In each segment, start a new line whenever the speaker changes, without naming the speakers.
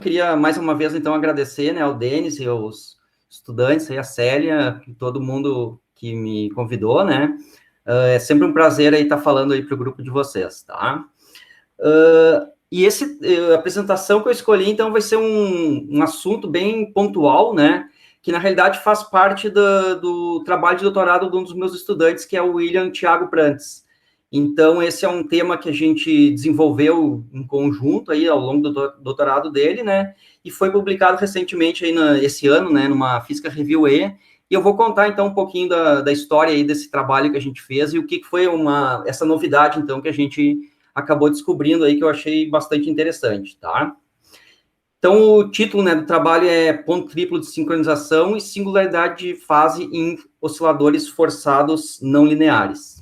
queria mais uma vez, então, agradecer, né, ao Denis e aos estudantes, aí, a Célia, todo mundo que me convidou, né? É sempre um prazer aí estar falando aí para o grupo de vocês, tá? E a apresentação que eu escolhi, então, vai ser um assunto bem pontual, né? Que, na realidade, faz parte do trabalho de doutorado de um dos meus estudantes, que é o William Thiago Prantes. Então, esse é um tema que a gente desenvolveu em conjunto aí ao longo do doutorado dele, né? E foi publicado recentemente aí esse ano, né? Numa Física Review E. E eu vou contar, então, um pouquinho da história aí desse trabalho que a gente fez e o que foi essa novidade, então, que a gente acabou descobrindo aí, que eu achei bastante interessante, tá? Então, o título, né, do trabalho é Ponto Triplo de Sincronização e Singularidade de Fase em Osciladores Forçados Não Lineares.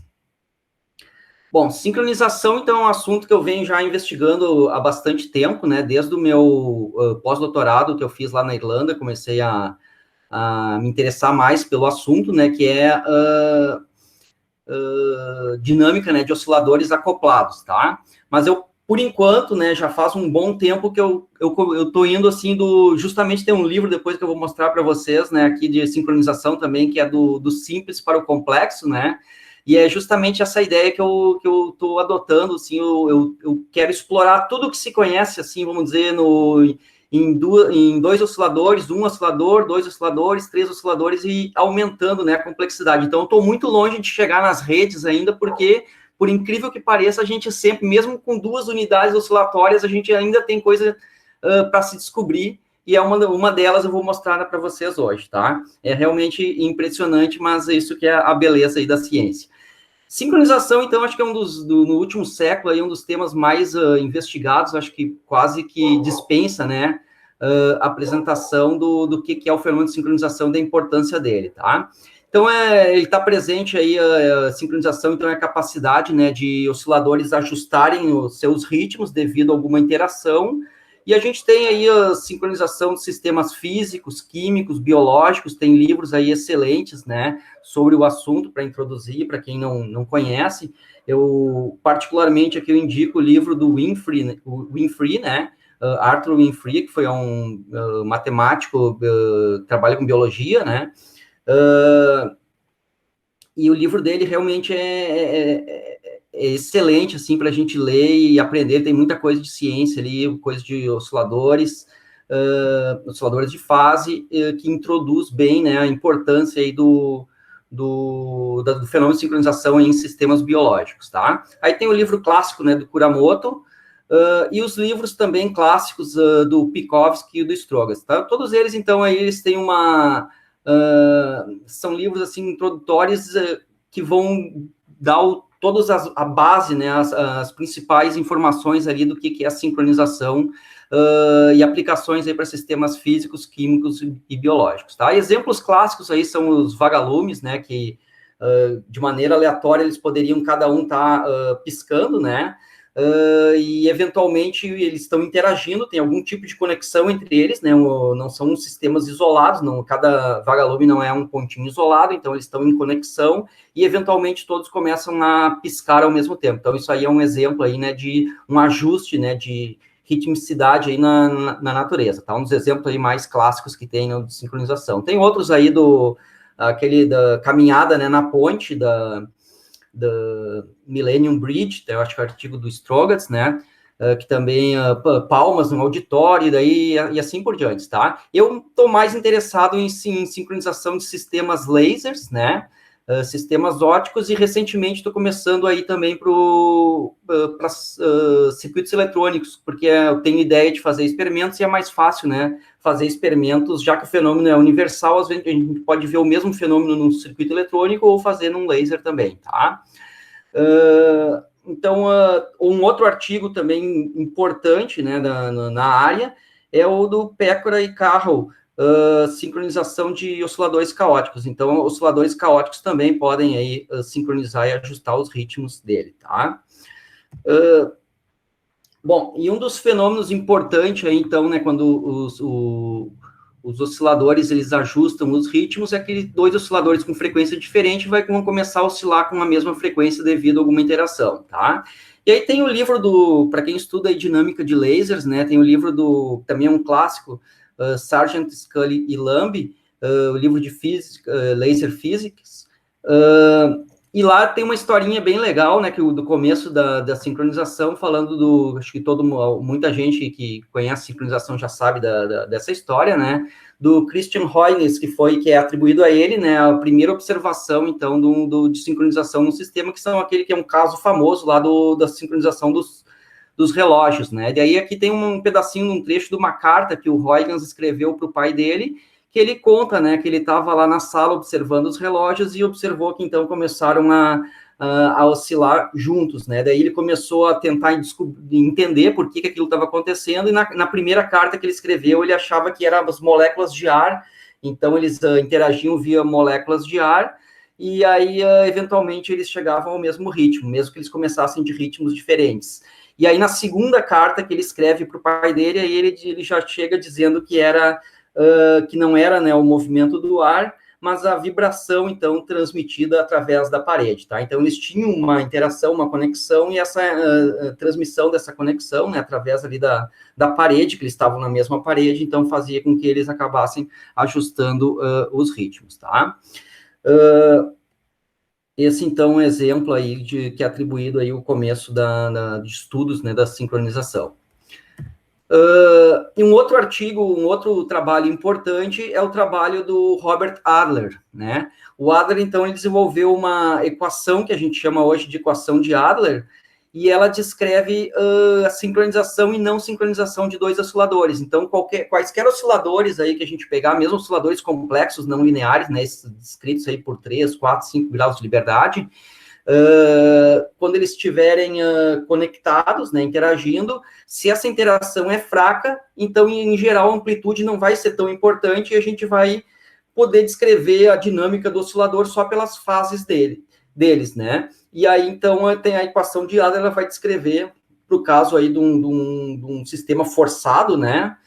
Bom, sincronização, então, é um assunto que eu venho já investigando há bastante tempo, né? Desde o meu pós-doutorado que eu fiz lá na Irlanda, comecei a me interessar mais pelo assunto, né? Que é dinâmica, né? De osciladores acoplados, tá? Mas eu, por enquanto, né? Já faz um bom tempo que eu tô indo, assim, justamente tem um livro depois que eu vou mostrar para vocês, né? Aqui de sincronização também, que é do simples para o complexo, né? E é justamente essa ideia que eu estou adotando, assim, eu quero explorar tudo que se conhece, assim, vamos dizer, em dois osciladores, um oscilador, dois osciladores, três osciladores, e aumentando, né, a complexidade. Então, eu estou muito longe de chegar nas redes ainda, porque, por incrível que pareça, a gente sempre, mesmo com duas unidades oscilatórias, a gente ainda tem coisa para se descobrir, e é uma delas eu vou mostrar para vocês hoje, tá? É realmente impressionante, mas é isso que é a beleza aí da ciência. Sincronização, então, acho que é no último século, aí, um dos temas mais investigados, acho que quase que dispensa, né, a apresentação do que é o fenômeno de sincronização, da importância dele, tá? Então, ele está presente aí, a sincronização, então, é a capacidade, né, de osciladores ajustarem os seus ritmos devido a alguma interação, e a gente tem aí a sincronização de sistemas físicos, químicos, biológicos, tem livros aí excelentes, né, sobre o assunto para introduzir, para quem não conhece. Eu, particularmente, aqui eu indico o livro do Winfree, né, Arthur Winfree, que foi um matemático, trabalha com biologia, né, e o livro dele realmente é excelente, assim, para a gente ler e aprender. Tem muita coisa de ciência ali, coisa de osciladores de fase, que introduz bem, né, a importância aí do fenômeno de sincronização em sistemas biológicos, tá? Aí tem o livro clássico, né, do Kuramoto, e os livros também clássicos do Pikovsky e do Strogas, tá? Todos eles, então, aí eles têm são livros, assim, introdutórios que vão dar a base, né, as principais informações ali do que é a sincronização e aplicações aí para sistemas físicos, químicos e biológicos, tá? Exemplos clássicos aí são os vagalumes, né, que de maneira aleatória eles poderiam cada um estar piscando, né, e eventualmente eles estão interagindo, tem algum tipo de conexão entre eles, né? Não são sistemas isolados, cada vagalume não é um pontinho isolado, então eles estão em conexão e eventualmente todos começam a piscar ao mesmo tempo. Então isso aí é um exemplo aí, né, de um ajuste, né, de ritmicidade aí na natureza, tá? Um dos exemplos aí mais clássicos que tem, né, de sincronização. Tem outros aí aquele da caminhada, né, na ponte da Millennium Bridge, eu acho que é o artigo do Strogatz, né, que também palmas no auditório, e assim por diante, tá? Eu estou mais interessado em sincronização de sistemas lasers, né, sistemas ópticos, e recentemente estou começando aí também para circuitos eletrônicos, porque eu tenho ideia de fazer experimentos e é mais fácil, né, fazer experimentos, já que o fenômeno é universal, às vezes a gente pode ver o mesmo fenômeno num circuito eletrônico ou fazer num laser também, tá? Então, um outro artigo também importante, né, na área é o do Pecora e Carroll, sincronização de osciladores caóticos. Então, osciladores caóticos também podem aí sincronizar e ajustar os ritmos dele, tá? Bom, e um dos fenômenos importantes aí, então, né, quando os osciladores, eles ajustam os ritmos, é que dois osciladores com frequência diferente vão começar a oscilar com a mesma frequência devido a alguma interação, tá? E aí tem o livro para quem estuda a dinâmica de lasers, né, tem o livro também é um clássico, Sargent, Scully e Lamb, o livro de física, Laser Physics, e lá tem uma historinha bem legal, né, que do começo da sincronização, falando acho que muita gente que conhece sincronização já sabe dessa história, né, do Christian Huygens, que é atribuído a ele, né, a primeira observação, então, de sincronização no sistema, que é um caso famoso lá da sincronização dos relógios, né, e aí aqui tem um pedacinho, um trecho de uma carta que o Huygens escreveu para o pai dele, que ele conta, né, que ele estava lá na sala observando os relógios e observou que, então, começaram a oscilar juntos, né, daí ele começou a tentar entender por que aquilo estava acontecendo, e na primeira carta que ele escreveu, ele achava que eram as moléculas de ar, então eles interagiam via moléculas de ar, e aí, eventualmente, eles chegavam ao mesmo ritmo, mesmo que eles começassem de ritmos diferentes. E aí, na segunda carta que ele escreve para o pai dele, aí ele já chega dizendo que que não era, né, o movimento do ar, mas a vibração, então, transmitida através da parede, tá? Então, eles tinham uma interação, uma conexão, e essa transmissão dessa conexão, né, através ali da parede, que eles estavam na mesma parede, então, fazia com que eles acabassem ajustando os ritmos, tá? Esse, então, é um exemplo aí que é atribuído aí o começo de estudos, né, da sincronização. E um outro artigo, um outro trabalho importante é o trabalho do Robert Adler, né? O Adler, então, ele desenvolveu uma equação que a gente chama hoje de equação de Adler, e ela descreve a sincronização e não sincronização de dois osciladores. Então, quaisquer osciladores aí que a gente pegar, mesmo osciladores complexos, não lineares, né, descritos aí por 3, 4, 5 graus de liberdade, quando eles estiverem conectados, né, interagindo, se essa interação é fraca, então, em geral, a amplitude não vai ser tão importante e a gente vai poder descrever a dinâmica do oscilador só pelas fases deles, né? E aí, então, tem a equação de Adler, ela vai descrever, para o caso aí de um sistema forçado, né?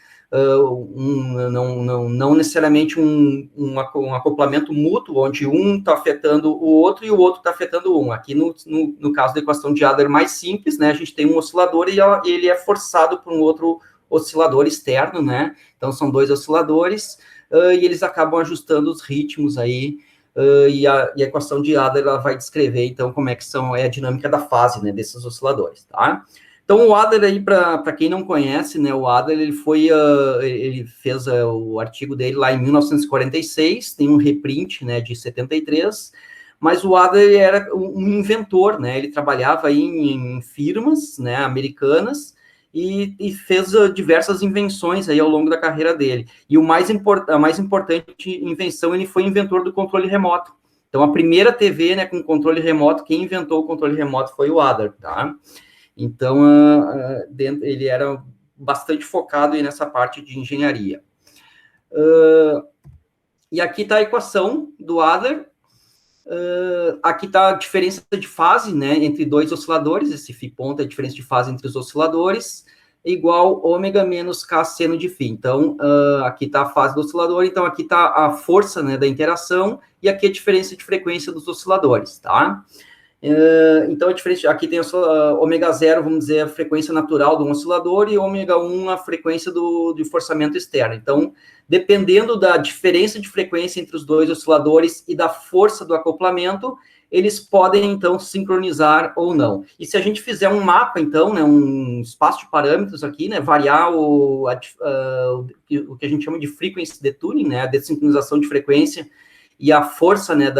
Não necessariamente um acoplamento mútuo, onde um está afetando o outro e o outro está afetando um. Aqui, no caso da equação de Adler mais simples, né, a gente tem um oscilador e ele é forçado por um outro oscilador externo, né? Então, são dois osciladores e eles acabam ajustando os ritmos aí, e a equação de Adler ela vai descrever, então, como é que é a dinâmica da fase, né, desses osciladores, tá? Então, o Adler aí, para quem não conhece, né, o Adler, ele fez o artigo dele lá em 1946, tem um reprint, né, de 73, mas o Adler era um inventor, né, ele trabalhava aí em firmas, né, americanas, e fez diversas invenções aí ao longo da carreira dele. E a mais importante invenção, ele foi inventor do controle remoto. Então, a primeira TV, né, com controle remoto, quem inventou o controle remoto foi o Adler, tá? Então, ele era bastante focado aí nessa parte de engenharia. E aqui está a equação do Adler. Aqui está a diferença de fase, né, entre dois osciladores. Esse φ ponto é a diferença de fase entre os osciladores, igual ômega menos K seno de φ. Então, aqui está a fase do oscilador, então aqui está a força, né, da interação, e aqui a diferença de frequência dos osciladores, tá? Então, a diferença, aqui tem ômega 0, vamos dizer, a frequência natural de um oscilador, e ômega 1, a frequência de forçamento externo. Então, dependendo da diferença de frequência entre os dois osciladores e da força do acoplamento, eles podem, então, sincronizar ou não. E se a gente fizer um mapa, então, né, um espaço de parâmetros aqui, né, variar o que a gente chama de frequency detuning, né, a desincronização de frequência, e a força, né,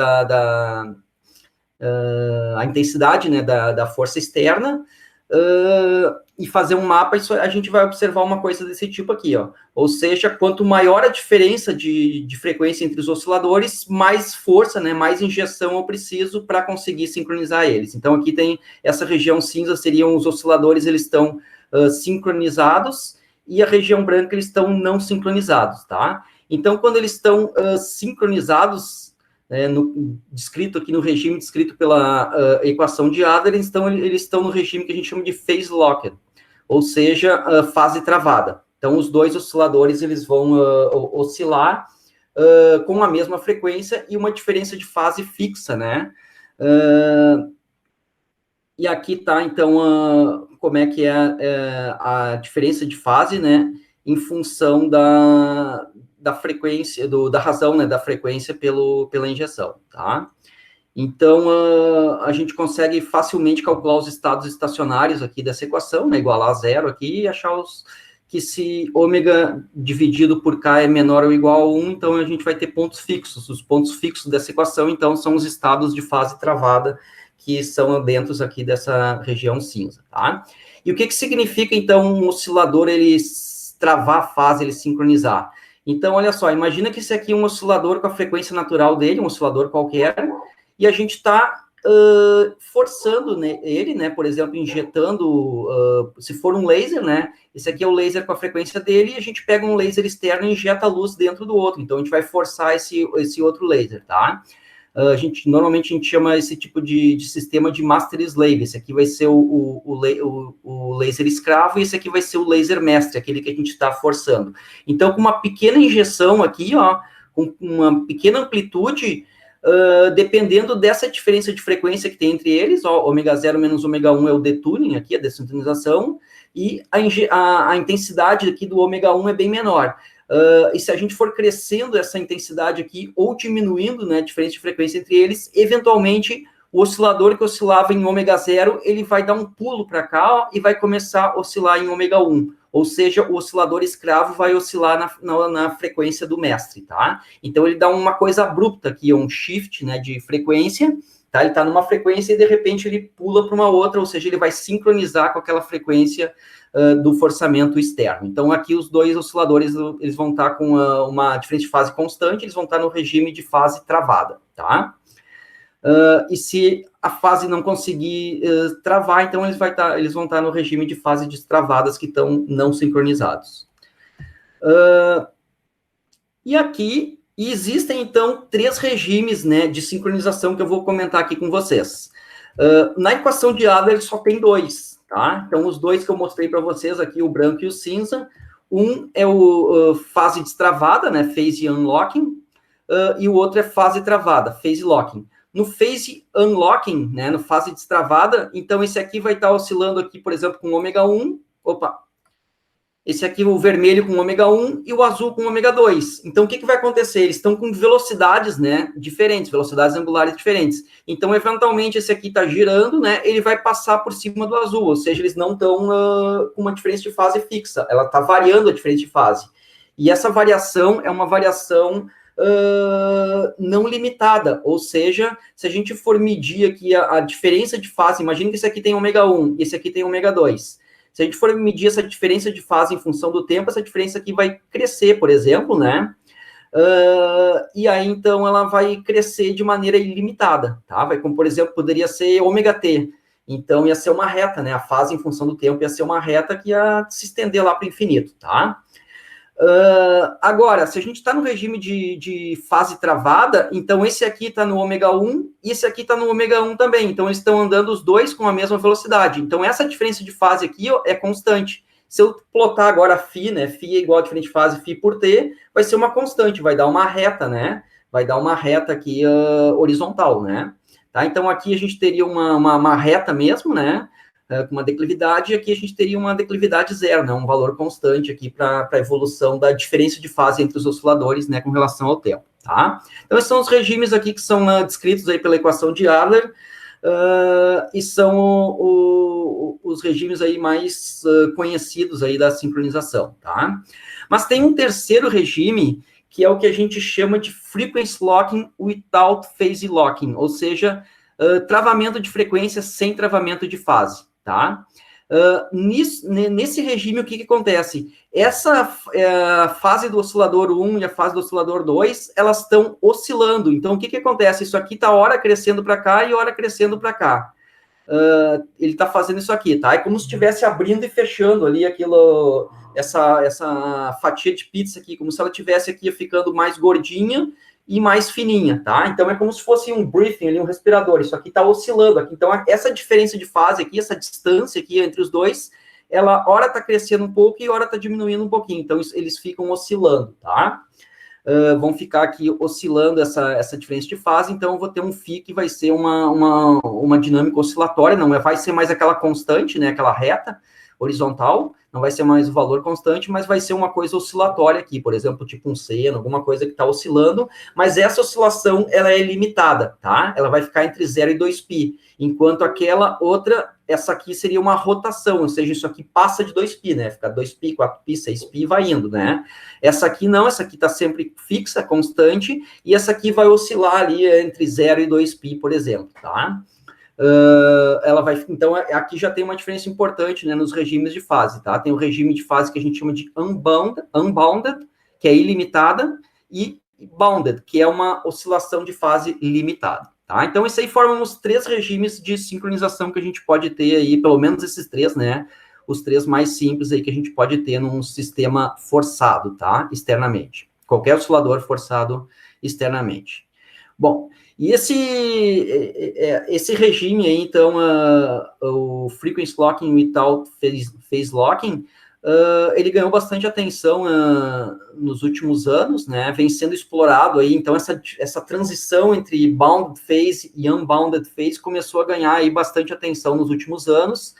a intensidade, né, da força externa, e fazer um mapa, a gente vai observar uma coisa desse tipo aqui, ó. Ou seja, quanto maior a diferença de frequência entre os osciladores, mais força, né, mais injeção eu preciso para conseguir sincronizar eles. Então, aqui tem essa região cinza, seriam os osciladores, eles estão sincronizados, e a região branca, eles estão não sincronizados, tá? Então, quando eles estão sincronizados, descrito aqui no regime descrito pela equação de Adler, então eles estão no regime que a gente chama de phase locked, ou seja, fase travada. Então, os dois osciladores eles vão oscilar com a mesma frequência e uma diferença de fase fixa, né? E aqui está, então, como é que é a diferença de fase, né, em função da frequência, da razão, né, da frequência pela injeção, tá? Então, a gente consegue facilmente calcular os estados estacionários aqui dessa equação, né, igualar a zero aqui, e achar que se ômega dividido por K é menor ou igual a 1, então a gente vai ter pontos fixos. Os pontos fixos dessa equação, então, são os estados de fase travada, que são dentro aqui dessa região cinza, tá? E o que significa, então, um oscilador, ele travar a fase, ele sincronizar? Então, olha só, imagina que esse aqui é um oscilador com a frequência natural dele, um oscilador qualquer, e a gente está forçando, né, ele, né, por exemplo, injetando, se for um laser, né, esse aqui é o laser com a frequência dele, e a gente pega um laser externo e injeta a luz dentro do outro, então a gente vai forçar esse outro laser, tá? Normalmente a gente chama esse tipo de sistema de master slave. Esse aqui vai ser o laser escravo, e esse aqui vai ser o laser mestre, aquele que a gente está forçando. Então, com uma pequena injeção aqui, ó, com uma pequena amplitude, dependendo dessa diferença de frequência que tem entre eles, ó, ômega 0 menos ômega 1 é o detuning aqui, a dessintonização, e a intensidade aqui do ômega 1 é bem menor. E se a gente for crescendo essa intensidade aqui, ou diminuindo, né, a diferença de frequência entre eles, eventualmente, o oscilador que oscilava em ômega 0, ele vai dar um pulo para cá, ó, e vai começar a oscilar em ômega 1. Ou seja, o oscilador escravo vai oscilar na frequência do mestre, tá? Então, ele dá uma coisa abrupta aqui, um shift, né, de frequência, tá? Ele está numa frequência e, de repente, ele pula para uma outra, ou seja, ele vai sincronizar com aquela frequência do forçamento externo. Então, aqui os dois osciladores, eles vão estar com uma diferença de fase constante, eles vão estar no regime de fase travada, tá? E se a fase não conseguir travar, então eles vão estar no regime de fase destravadas, que estão não sincronizados. E aqui existem, então, 3 regimes, né, de sincronização que eu vou comentar aqui com vocês. Na equação de Adler, só tem 2, tá? Então, os 2 que eu mostrei para vocês aqui, o branco e o cinza, um é o fase destravada, né, phase unlocking, e o outro é fase travada, phase locking. No phase unlocking, né, no fase destravada, então esse aqui vai estar oscilando aqui, por exemplo, com ômega 1, esse aqui o vermelho com ômega 1 e o azul com ômega 2. Então, o que vai acontecer? Eles estão com velocidades, né, diferentes, velocidades angulares diferentes. Então, eventualmente, esse aqui está girando, né, ele vai passar por cima do azul, ou seja, eles não estão com uma diferença de fase fixa, ela está variando a diferença de fase. E essa variação é uma variação não limitada, ou seja, se a gente for medir aqui a diferença de fase, imagina que esse aqui tem ômega 1 e esse aqui tem ômega 2. Se a gente for medir essa diferença de fase em função do tempo, essa diferença aqui vai crescer, por exemplo, né? E aí, então, ela vai crescer de maneira ilimitada, tá? Vai, como, por exemplo, poderia ser ômega T. Então, ia ser uma reta, né? A fase em função do tempo ia ser uma reta que ia se estender lá para o infinito, tá? Agora, se a gente está no regime de fase travada, então esse aqui está no ômega 1 e esse aqui está no ômega 1 também. Então, eles estão andando os dois com a mesma velocidade. Então, essa diferença de fase aqui, ó, é constante. Se eu plotar agora φ, né? Φ é igual a diferença de fase φ por T, vai ser uma constante, vai dar uma reta, né? Vai dar uma reta aqui horizontal, né? Tá? Então, aqui a gente teria uma reta mesmo, né? Com uma declividade, e aqui a gente teria uma declividade zero, né, um valor constante aqui para a evolução da diferença de fase entre os osciladores, né, com relação ao tempo, tá? Então, esses são os regimes aqui que são descritos aí pela equação de Adler, e são os regimes aí mais conhecidos aí da sincronização, tá? Mas tem um terceiro regime, que é o que a gente chama de frequency locking without phase locking, ou seja, travamento de frequência sem travamento de fase, tá? Nesse regime, o que acontece? Essa fase do oscilador 1 e a fase do oscilador 2, elas estão oscilando. Então, o que acontece? Isso aqui está hora crescendo para cá e hora crescendo para cá. Ele está fazendo isso aqui, tá? É como se estivesse abrindo e fechando ali essa fatia de pizza aqui, como se ela estivesse aqui ficando mais gordinha e mais fininha, tá? Então, é como se fosse um breathing ali, um respirador. Isso aqui está oscilando aqui. Então, essa diferença de fase aqui, essa distância aqui entre os dois, ela hora está crescendo um pouco e hora está diminuindo um pouquinho. Então, eles ficam oscilando, tá? vão ficar aqui oscilando essa diferença de fase, então eu vou ter um φ que vai ser uma dinâmica oscilatória, não vai ser mais aquela constante, né, aquela reta horizontal, não vai ser mais o valor constante, mas vai ser uma coisa oscilatória aqui, por exemplo, tipo um seno, alguma coisa que está oscilando, mas essa oscilação, ela é limitada, tá? Ela vai ficar entre 0 e 2π, enquanto aquela outra, essa aqui seria uma rotação, ou seja, isso aqui passa de 2π, né? Fica 2π, 4π, 6π e vai indo, né? Essa aqui não, essa aqui está sempre fixa, constante, e essa aqui vai oscilar ali entre 0 e 2π, por exemplo, tá? Ela vai, então, aqui já tem uma diferença importante, né, nos regimes de fase, tá? Tem o regime de fase que a gente chama de unbounded, que é ilimitada, e bounded, que é uma oscilação de fase limitada, tá? Então, isso aí formam os 3 regimes de sincronização que a gente pode ter aí, pelo menos esses 3, né? Os 3 mais simples aí que a gente pode ter num sistema forçado, tá? Externamente. Qualquer oscilador forçado externamente. Bom, e esse regime aí, então, o Frequency Locking Without Phase Locking, ele ganhou bastante atenção nos últimos anos, né, vem sendo explorado aí, então essa transição entre Bounded Phase e Unbounded Phase começou a ganhar aí bastante atenção nos últimos anos.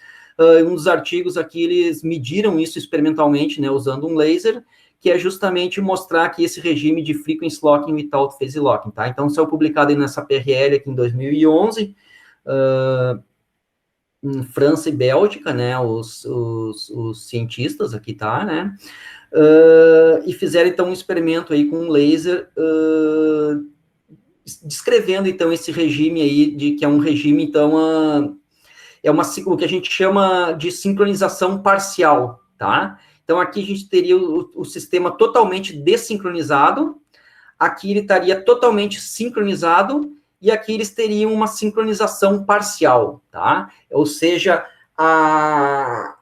Um dos artigos aqui, eles mediram isso experimentalmente, né, usando um laser, que é justamente mostrar aqui esse regime de Frequency Locking Without Phase Locking, tá? Então, saiu publicado aí nessa PRL aqui em 2011, em França e Bélgica, né, os cientistas aqui, tá, né, e fizeram, então, um experimento aí com um laser, descrevendo, então, esse regime aí, que é um regime, então, o que a gente chama de sincronização parcial, tá? Então, aqui a gente teria o sistema totalmente desincronizado, aqui ele estaria totalmente sincronizado, e aqui eles teriam uma sincronização parcial, tá? Ou seja, a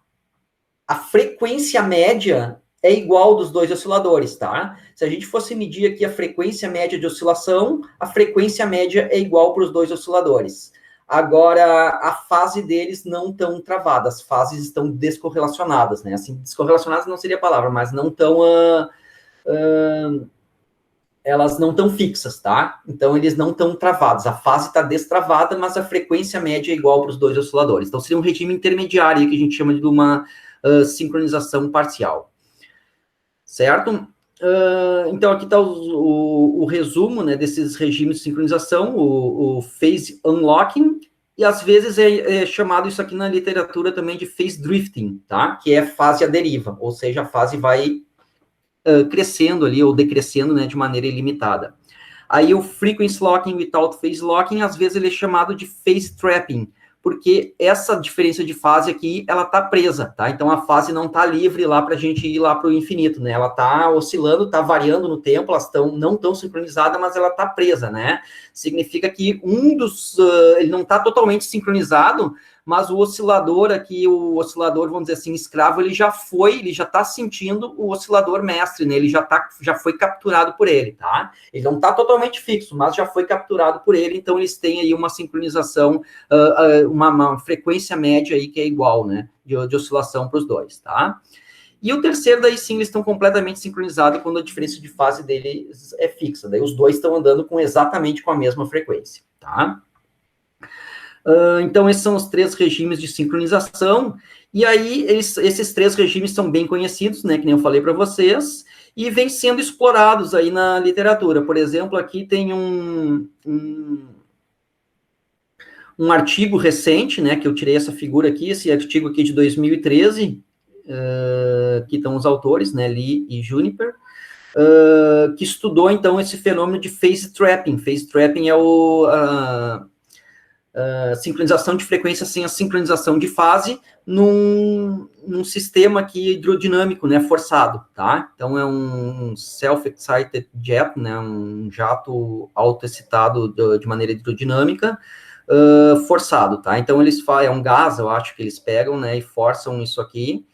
frequência média é igual dos dois osciladores, tá? Se a gente fosse medir aqui a frequência média de oscilação, a frequência média é igual para os dois osciladores. Agora, a fase deles não estão travada, as fases estão descorrelacionadas, né? Assim, descorrelacionadas não seria a palavra, mas não estão... elas não estão fixas, tá? Então, eles não estão travados. A fase está destravada, mas a frequência média é igual para os dois osciladores. Então, seria um regime intermediário, que a gente chama de uma sincronização parcial. Certo? Então, aqui está o resumo, né, desses regimes de sincronização, o phase unlocking, e às vezes é chamado isso aqui na literatura também de phase drifting, tá? Que é fase à deriva, ou seja, a fase vai crescendo ali, ou decrescendo, né, de maneira ilimitada. Aí o frequency locking without phase locking, às vezes ele é chamado de phase trapping, porque essa diferença de fase aqui, ela tá presa, tá? Então, a fase não tá livre lá pra gente ir lá pro infinito, né? Ela tá oscilando, tá variando no tempo, elas não tão sincronizadas, mas ela tá presa, né? Significa que ele não tá totalmente sincronizado, mas o oscilador aqui, vamos dizer assim, escravo, ele já tá sentindo o oscilador mestre, né? Ele já foi capturado por ele, tá? Ele não tá totalmente fixo, mas já foi capturado por ele, então eles têm aí uma sincronização, uma frequência média aí que é igual, né? De oscilação para os dois, tá? E o terceiro, daí sim, eles estão completamente sincronizados quando a diferença de fase deles é fixa. Daí os dois estão andando exatamente com a mesma frequência, tá? Então, esses são os 3 regimes de sincronização, e aí esses 3 regimes são bem conhecidos, né, que nem eu falei para vocês, e vêm sendo explorados aí na literatura. Por exemplo, aqui tem um artigo recente, né, que eu tirei essa figura aqui, esse artigo aqui de 2013, que estão os autores, né, Lee e Juniper, que estudou, então, esse fenômeno de phase trapping. Phase trapping é sincronização de frequência sem a sincronização de fase num sistema aqui hidrodinâmico, né, forçado, tá? Então, é um self-excited jet, né, um jato autoexcitado de maneira hidrodinâmica, forçado, tá? Então, é um gás, eu acho que eles pegam, né, e forçam isso aqui,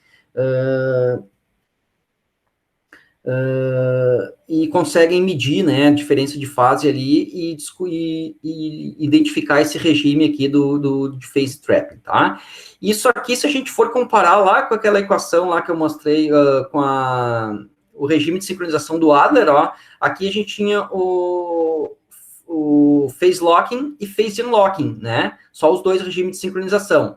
e conseguem medir, né, a diferença de fase ali e identificar esse regime aqui de phase trapping, tá? Isso aqui, se a gente for comparar lá com aquela equação lá que eu mostrei com o regime de sincronização do Adler, ó, aqui a gente tinha o phase locking e phase unlocking, né? Só os dois regimes de sincronização.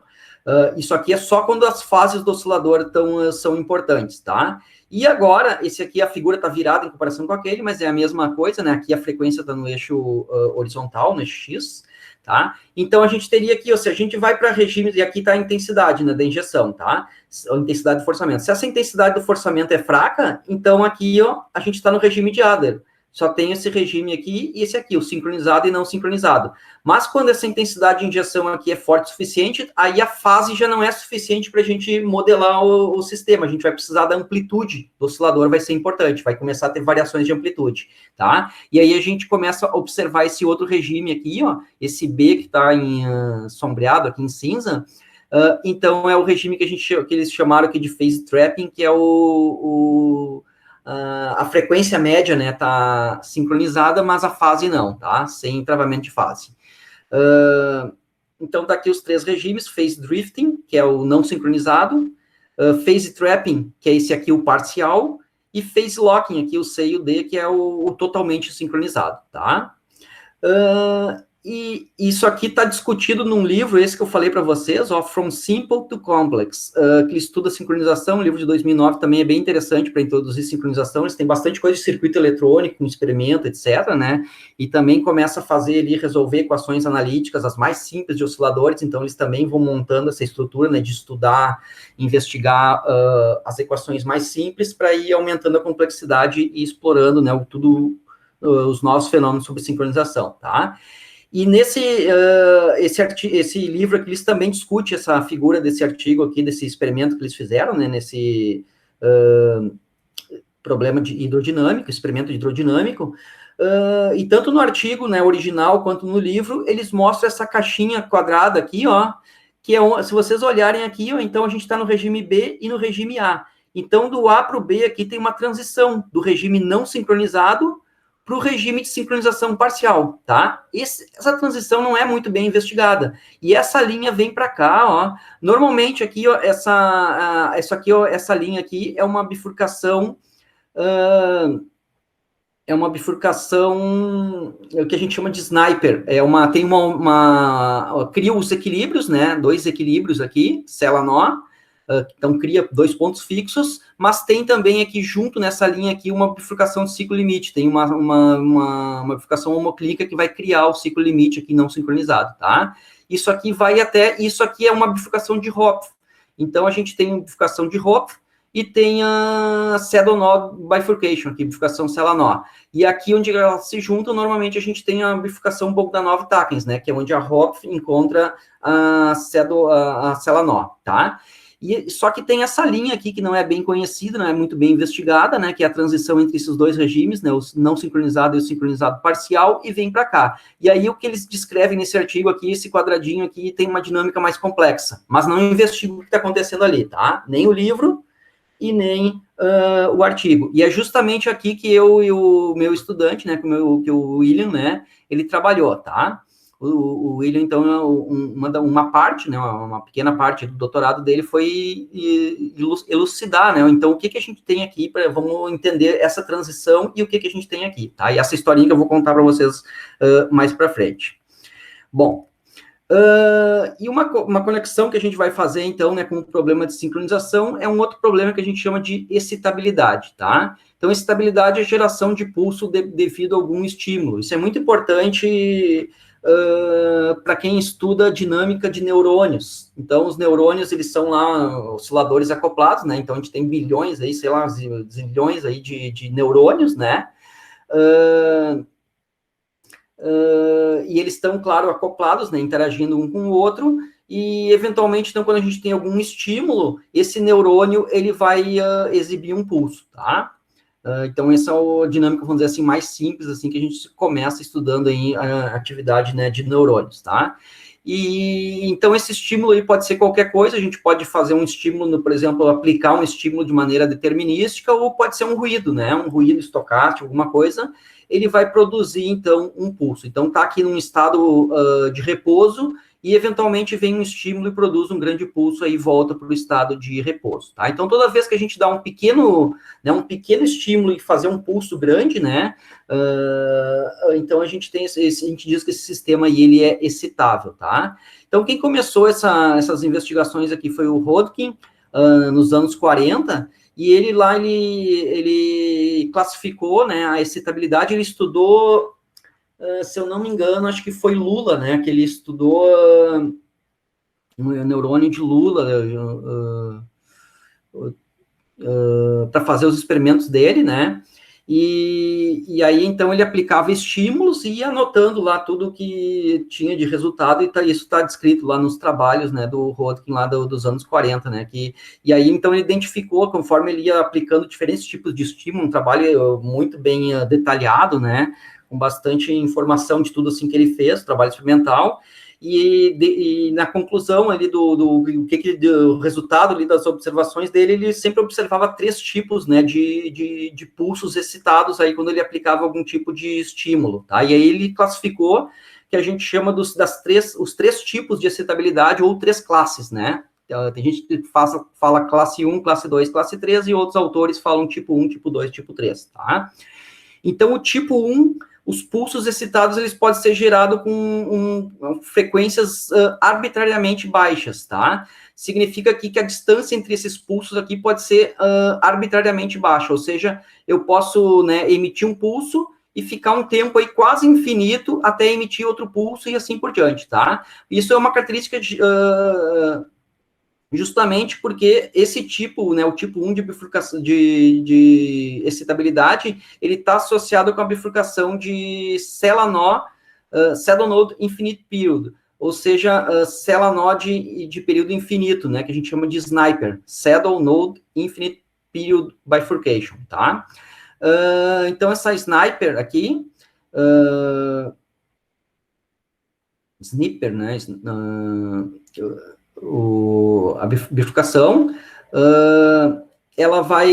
Isso aqui é só quando as fases do oscilador são importantes, tá? E agora, esse aqui, a figura está virada em comparação com aquele, mas é a mesma coisa, né? Aqui a frequência está no eixo horizontal, no eixo X, tá? Então, a gente teria aqui, ou seja, a gente vai para regimes, e aqui está a intensidade, né, da injeção, tá? A intensidade do forçamento. Se essa intensidade do forçamento é fraca, então aqui, ó, a gente está no regime de Adler. Só tem esse regime aqui e esse aqui, o sincronizado e não sincronizado. Mas quando essa intensidade de injeção aqui é forte o suficiente, aí a fase já não é suficiente para a gente modelar o sistema. A gente vai precisar da amplitude do oscilador, vai ser importante, vai começar a ter variações de amplitude, tá? E aí a gente começa a observar esse outro regime aqui, ó, esse B que está sombreado aqui em cinza. Então é o regime que eles chamaram aqui de phase trapping, que é a frequência média, né, tá sincronizada, mas a fase não, tá? Sem travamento de fase. Então, tá aqui os três regimes: phase drifting, que é o não sincronizado, phase trapping, que é esse aqui, o parcial, e phase locking, aqui o C e o D, que é o totalmente sincronizado, tá? E isso aqui está discutido num livro, esse que eu falei para vocês, ó, From Simple to Complex, que estuda sincronização. O livro de 2009 também é bem interessante para introduzir sincronização. Eles têm bastante coisa de circuito eletrônico, experimento, etc., né? E também começa a fazer ali, resolver equações analíticas, as mais simples de osciladores. Então, eles também vão montando essa estrutura, né, de estudar, investigar as equações mais simples para ir aumentando a complexidade e explorando, né, os novos fenômenos sobre sincronização, tá? E esse livro aqui, eles também discutem essa figura desse artigo aqui, desse experimento que eles fizeram, né, nesse problema de hidrodinâmico, experimento hidrodinâmico, e tanto no artigo, né, original, quanto no livro, eles mostram essa caixinha quadrada aqui, ó, que é, se vocês olharem aqui, ó, então a gente está no regime B e no regime A. Então, do A para o B aqui tem uma transição do regime não sincronizado para o regime de sincronização parcial, tá? Essa transição não é muito bem investigada. E essa linha vem para cá, ó. Normalmente aqui, ó, essa linha aqui é uma bifurcação, o que a gente chama de sniper. Cria os equilíbrios, né? Dois equilíbrios aqui, sela-nó. Então, cria dois pontos fixos, mas tem também aqui, junto nessa linha aqui, uma bifurcação de ciclo limite. Tem uma bifurcação homoclínica que vai criar o ciclo limite aqui não sincronizado, tá? Isso aqui é uma bifurcação de Hopf. Então, a gente tem uma bifurcação de Hopf e tem a saddle-nó bifurcation, aqui, bifurcação sela-nó. E aqui, onde elas se juntam, normalmente a gente tem a bifurcação Bogdanov-Takens, né? Que é onde a Hopf encontra a sela-nó, tá? Só que tem essa linha aqui que não é bem conhecida, não é muito bem investigada, né, que é a transição entre esses dois regimes, né, o não sincronizado e o sincronizado parcial, e vem para cá. E aí o que eles descrevem nesse artigo aqui, esse quadradinho aqui, tem uma dinâmica mais complexa, mas não investigam o que está acontecendo ali, tá? Nem o livro e nem o artigo. E é justamente aqui que eu e o meu estudante, né, que o William, né, ele trabalhou, tá? O William, então, uma parte, né, uma pequena parte do doutorado dele foi elucidar, né, então, o que a gente tem aqui, vamos entender essa transição e o que a gente tem aqui, tá? E essa historinha que eu vou contar para vocês mais para frente. Bom, e uma conexão que a gente vai fazer, então, né, com o problema de sincronização é um outro problema que a gente chama de excitabilidade, tá? Então, excitabilidade é geração de pulso devido a algum estímulo. Isso é muito importante para quem estuda dinâmica de neurônios. Então, os neurônios, eles são lá osciladores acoplados, né? Então, a gente tem bilhões aí, sei lá, zilhões aí de neurônios, né? E eles estão, claro, acoplados, né? Interagindo um com o outro, e, eventualmente, então, quando a gente tem algum estímulo, esse neurônio, ele vai exibir um pulso, tá? Então, essa é a dinâmica, vamos dizer assim, mais simples, assim, que a gente começa estudando aí a atividade, né, de neurônios, tá? E, então, esse estímulo aí pode ser qualquer coisa, a gente pode fazer um estímulo, por exemplo, aplicar um estímulo de maneira determinística, ou pode ser um ruído, né, um ruído estocástico, alguma coisa, ele vai produzir, então, um pulso. Então, tá aqui num estado de repouso, e eventualmente vem um estímulo e produz um grande pulso aí e volta para o estado de repouso, tá? Então, toda vez que a gente dá um pequeno estímulo e fazer um pulso grande, né, então a gente tem a gente diz que esse sistema aí, ele é excitável, tá? Então, quem começou essas investigações aqui foi o Röntgen, nos anos 40, e ele lá, ele classificou, né, a excitabilidade, ele estudou, se eu não me engano, acho que foi Lula, né, que ele estudou o neurônio de Lula, para fazer os experimentos dele, né, e aí, então, ele aplicava estímulos e ia anotando lá tudo que tinha de resultado, e isso está descrito lá nos trabalhos, né, do Röntgen, lá dos anos 40, né, e aí, então, ele identificou, conforme ele ia aplicando diferentes tipos de estímulo, um trabalho muito bem detalhado, né, com bastante informação de tudo, assim, que ele fez, trabalho experimental, e na conclusão ali do resultado ali das observações dele, ele sempre observava 3 tipos, né, de pulsos excitados aí quando ele aplicava algum tipo de estímulo, tá? E aí ele classificou que a gente chama os 3 tipos de excitabilidade ou 3 classes, né? Tem gente que fala classe 1, classe 2, classe 3, e outros autores falam tipo 1, tipo 2, tipo 3, tá? Então, o tipo 1, os pulsos excitados, eles podem ser gerados com frequências arbitrariamente baixas, tá? Significa aqui que a distância entre esses pulsos aqui pode ser arbitrariamente baixa, ou seja, eu posso, né, emitir um pulso e ficar um tempo aí quase infinito até emitir outro pulso e assim por diante, tá? Isso é uma característica justamente porque esse tipo, né, o tipo 1 de bifurcação de excitabilidade, ele está associado com a bifurcação de célula-nó, saddle node infinite period, ou seja, célula-nó de período infinito, né, que a gente chama de sniper, saddle node infinite period bifurcation, tá? Então, essa sniper aqui, sniper, né, a bifurcação, ela vai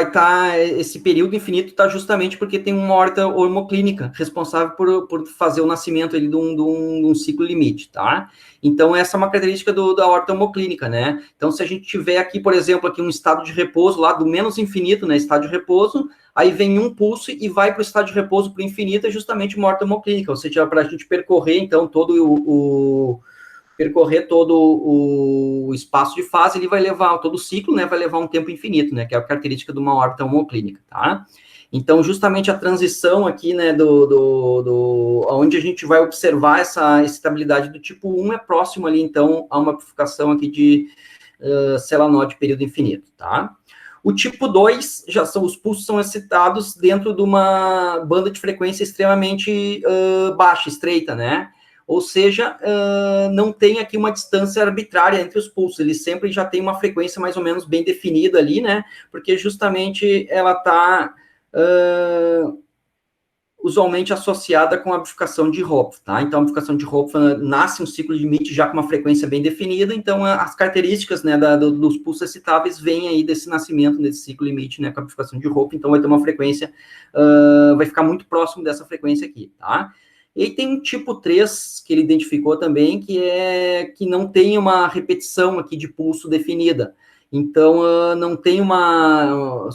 estar, esse período infinito está justamente porque tem uma horta hormoclínica responsável por fazer o nascimento ali de um ciclo limite, tá? Então, essa é uma característica da horta hormoclínica, né? Então, se a gente tiver aqui, por exemplo, aqui um estado de repouso lá do menos infinito, né, estado de repouso, aí vem um pulso e vai para o estado de repouso para o infinito, é justamente uma horta homoclínica, ou seja, para a gente percorrer, então, todo o espaço de fase, ele vai levar, todo o ciclo, né, vai levar um tempo infinito, né, que é a característica de uma órbita homoclínica, tá? Então, justamente a transição aqui, né, onde a gente vai observar essa estabilidade do tipo 1 é próximo ali, então, a uma bifurcação aqui de célula-nó de período infinito, tá? O tipo 2, os pulsos são excitados dentro de uma banda de frequência extremamente baixa, estreita, né? Ou seja, não tem aqui uma distância arbitrária entre os pulsos, ele sempre já tem uma frequência mais ou menos bem definida ali, né? Porque justamente ela está usualmente associada com a bifurcação de Hopf, tá? Então, a bifurcação de Hopf nasce um ciclo limite já com uma frequência bem definida, então as características, né, dos pulsos excitáveis vêm aí desse nascimento, desse ciclo limite, né, com a bifurcação de Hopf, então vai ter uma frequência, vai ficar muito próximo dessa frequência aqui, tá? E aí tem um tipo 3 que ele identificou também, que não tem uma repetição aqui de pulso definida. Então, não tem uma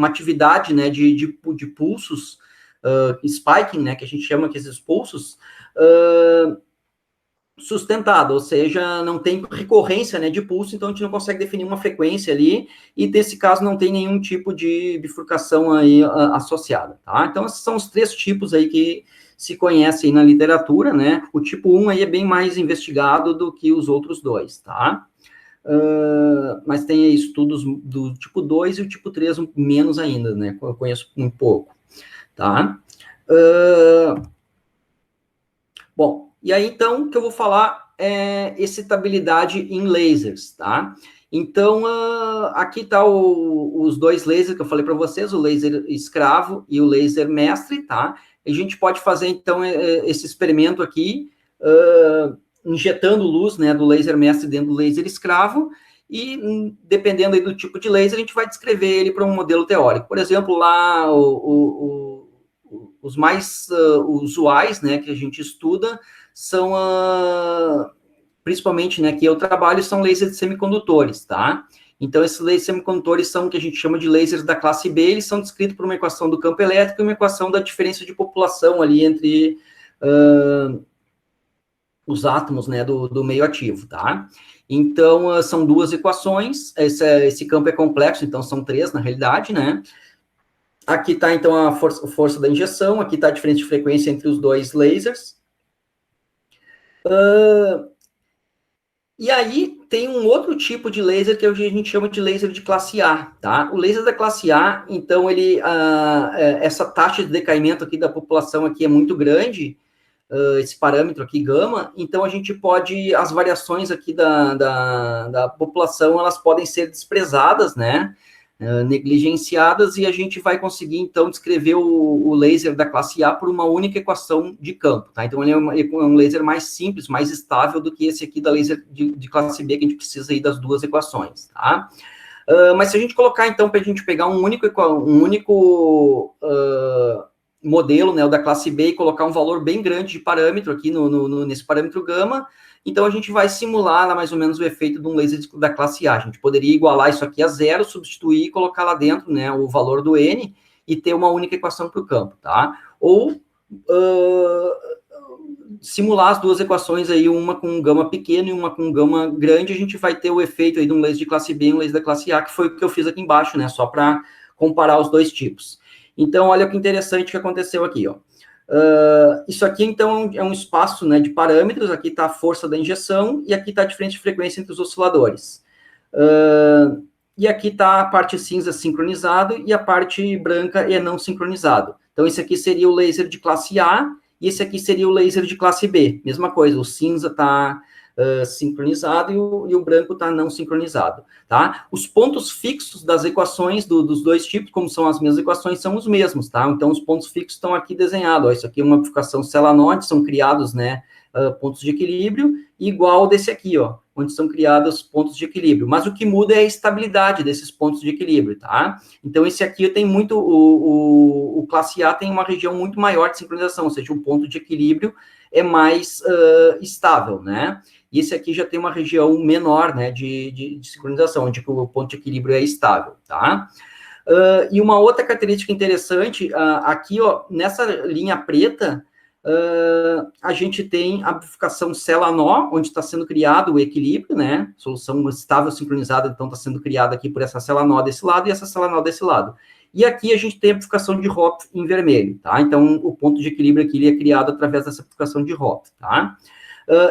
atividade, né, de pulsos, spiking, né, que a gente chama que esses pulsos, sustentado, ou seja, não tem recorrência, né, de pulso, então a gente não consegue definir uma frequência ali, e nesse caso não tem nenhum tipo de bifurcação aí associada, tá? Então, esses são os 3 tipos aí que se conhecem na literatura, né? O tipo 1 aí é bem mais investigado do que os outros 2, tá? Mas tem estudos do tipo 2 e o tipo 3 menos ainda, né? Eu conheço um pouco, tá? Bom, e aí, então, o que eu vou falar é excitabilidade em lasers, tá? Então, aqui tá os 2 lasers que eu falei para vocês, o laser escravo e o laser mestre, tá? A gente pode fazer, então, esse experimento aqui, injetando luz, né, do laser mestre dentro do laser escravo, e dependendo aí do tipo de laser, a gente vai descrever ele para um modelo teórico. Por exemplo, lá, os mais usuais, né, que a gente estuda, são, principalmente, né, que eu trabalho, são lasers de semicondutores, tá? Então, esses lasers semicondutores são o que a gente chama de lasers da classe B, eles são descritos por uma equação do campo elétrico e uma equação da diferença de população ali entre os átomos, né, do meio ativo, tá? Então, são duas equações, esse campo é complexo, então são três, na realidade, né? Aqui está, então, a força da injeção, aqui está a diferença de frequência entre os dois lasers. E aí, tem um outro tipo de laser que a gente chama de laser de classe A, tá? O laser da classe A, então, essa taxa de decaimento aqui da população aqui é muito grande, esse parâmetro aqui, gama, então a gente pode, as variações aqui da população, elas podem ser desprezadas, né, negligenciadas, e a gente vai conseguir, então, descrever o laser da classe A por uma única equação de campo, tá? Então, ele é um laser mais simples, mais estável do que esse aqui da laser de classe B, que a gente precisa aí das duas equações, tá? Mas se a gente colocar, então, para a gente pegar um único modelo, né, o da classe B, e colocar um valor bem grande de parâmetro aqui nesse parâmetro gama, então a gente vai simular lá mais ou menos o efeito de um laser da classe A. A gente poderia igualar isso aqui a zero, substituir e colocar lá dentro, né, o valor do N e ter uma única equação para o campo, tá? Ou simular as duas equações aí, uma com um gama pequeno e uma com um gama grande, a gente vai ter o efeito aí de um laser de classe B e um laser da classe A, que foi o que eu fiz aqui embaixo, né, só para comparar os dois tipos. Então, olha que interessante que aconteceu aqui, ó. Isso aqui, então, é um espaço, né, de parâmetros, aqui está a força da injeção, e aqui está a diferença de frequência entre os osciladores. E aqui está a parte cinza sincronizado, e a parte branca é não sincronizado. Então, esse aqui seria o laser de classe A, e esse aqui seria o laser de classe B. Mesma coisa, o cinza está sincronizado e o branco está não sincronizado, tá? Os pontos fixos das equações dos dois tipos, como são as mesmas equações, são os mesmos, tá? Então, os pontos fixos estão aqui desenhados, ó, isso aqui é uma bifurcação Celanode, são criados, né, pontos de equilíbrio, igual desse aqui, ó, onde são criados pontos de equilíbrio, mas o que muda é a estabilidade desses pontos de equilíbrio, tá? Então, esse aqui tem muito, o classe A tem uma região muito maior de sincronização, ou seja, o ponto de equilíbrio é mais estável, né? E esse aqui já tem uma região menor, né, de sincronização, onde o ponto de equilíbrio é estável, tá? E uma outra característica interessante, aqui, ó, nessa linha preta, a gente tem a bifurcação cela-nó, onde está sendo criado o equilíbrio, né, solução estável sincronizada, então está sendo criada aqui por essa cela-nó desse lado e essa cela-nó desse lado. E aqui a gente tem a bifurcação de Hopf em vermelho, tá? Então, o ponto de equilíbrio aqui ele é criado através dessa bifurcação de Hopf, tá?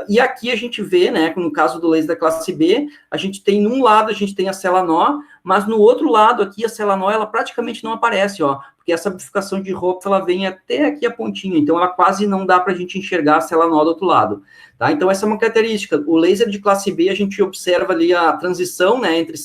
E aqui a gente vê, né, no caso do laser da classe B, a gente tem, num lado, a gente tem a cela-nó, mas no outro lado aqui, a cela-nó, ela praticamente não aparece, ó, porque essa bifurcação de Hopf, ela vem até aqui a pontinha, então ela quase não dá para a gente enxergar a cela-nó do outro lado, tá? Então, essa é uma característica. O laser de classe B, a gente observa ali a transição, né, entre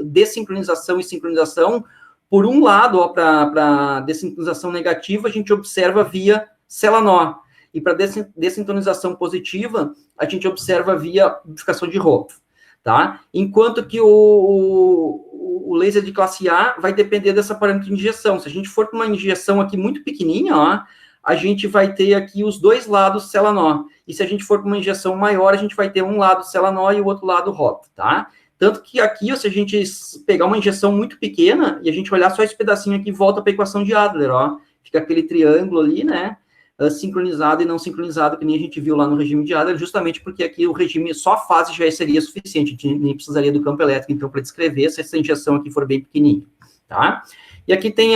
desincronização e sincronização. Por um lado, ó, para desincronização negativa, a gente observa via cela-nó. E para dessintonização positiva, a gente observa via bifurcação de Hopf, tá? Enquanto que o laser de classe A vai depender dessa parâmetro de injeção. Se a gente for para uma injeção aqui muito pequenininha, ó, a gente vai ter aqui os dois lados cela-nó. E se a gente for para uma injeção maior, a gente vai ter um lado cela-nó e o outro lado Hopf, tá? Tanto que aqui, ó, se a gente pegar uma injeção muito pequena e a gente olhar só esse pedacinho aqui, volta para a equação de Adler, ó. Fica aquele triângulo ali, né? Sincronizado e não sincronizado, que nem a gente viu lá no regime de Adler, justamente porque aqui o regime, só a fase já seria suficiente, a gente nem precisaria do campo elétrico, então, para descrever se essa injeção aqui for bem pequenininha, tá? E aqui tem,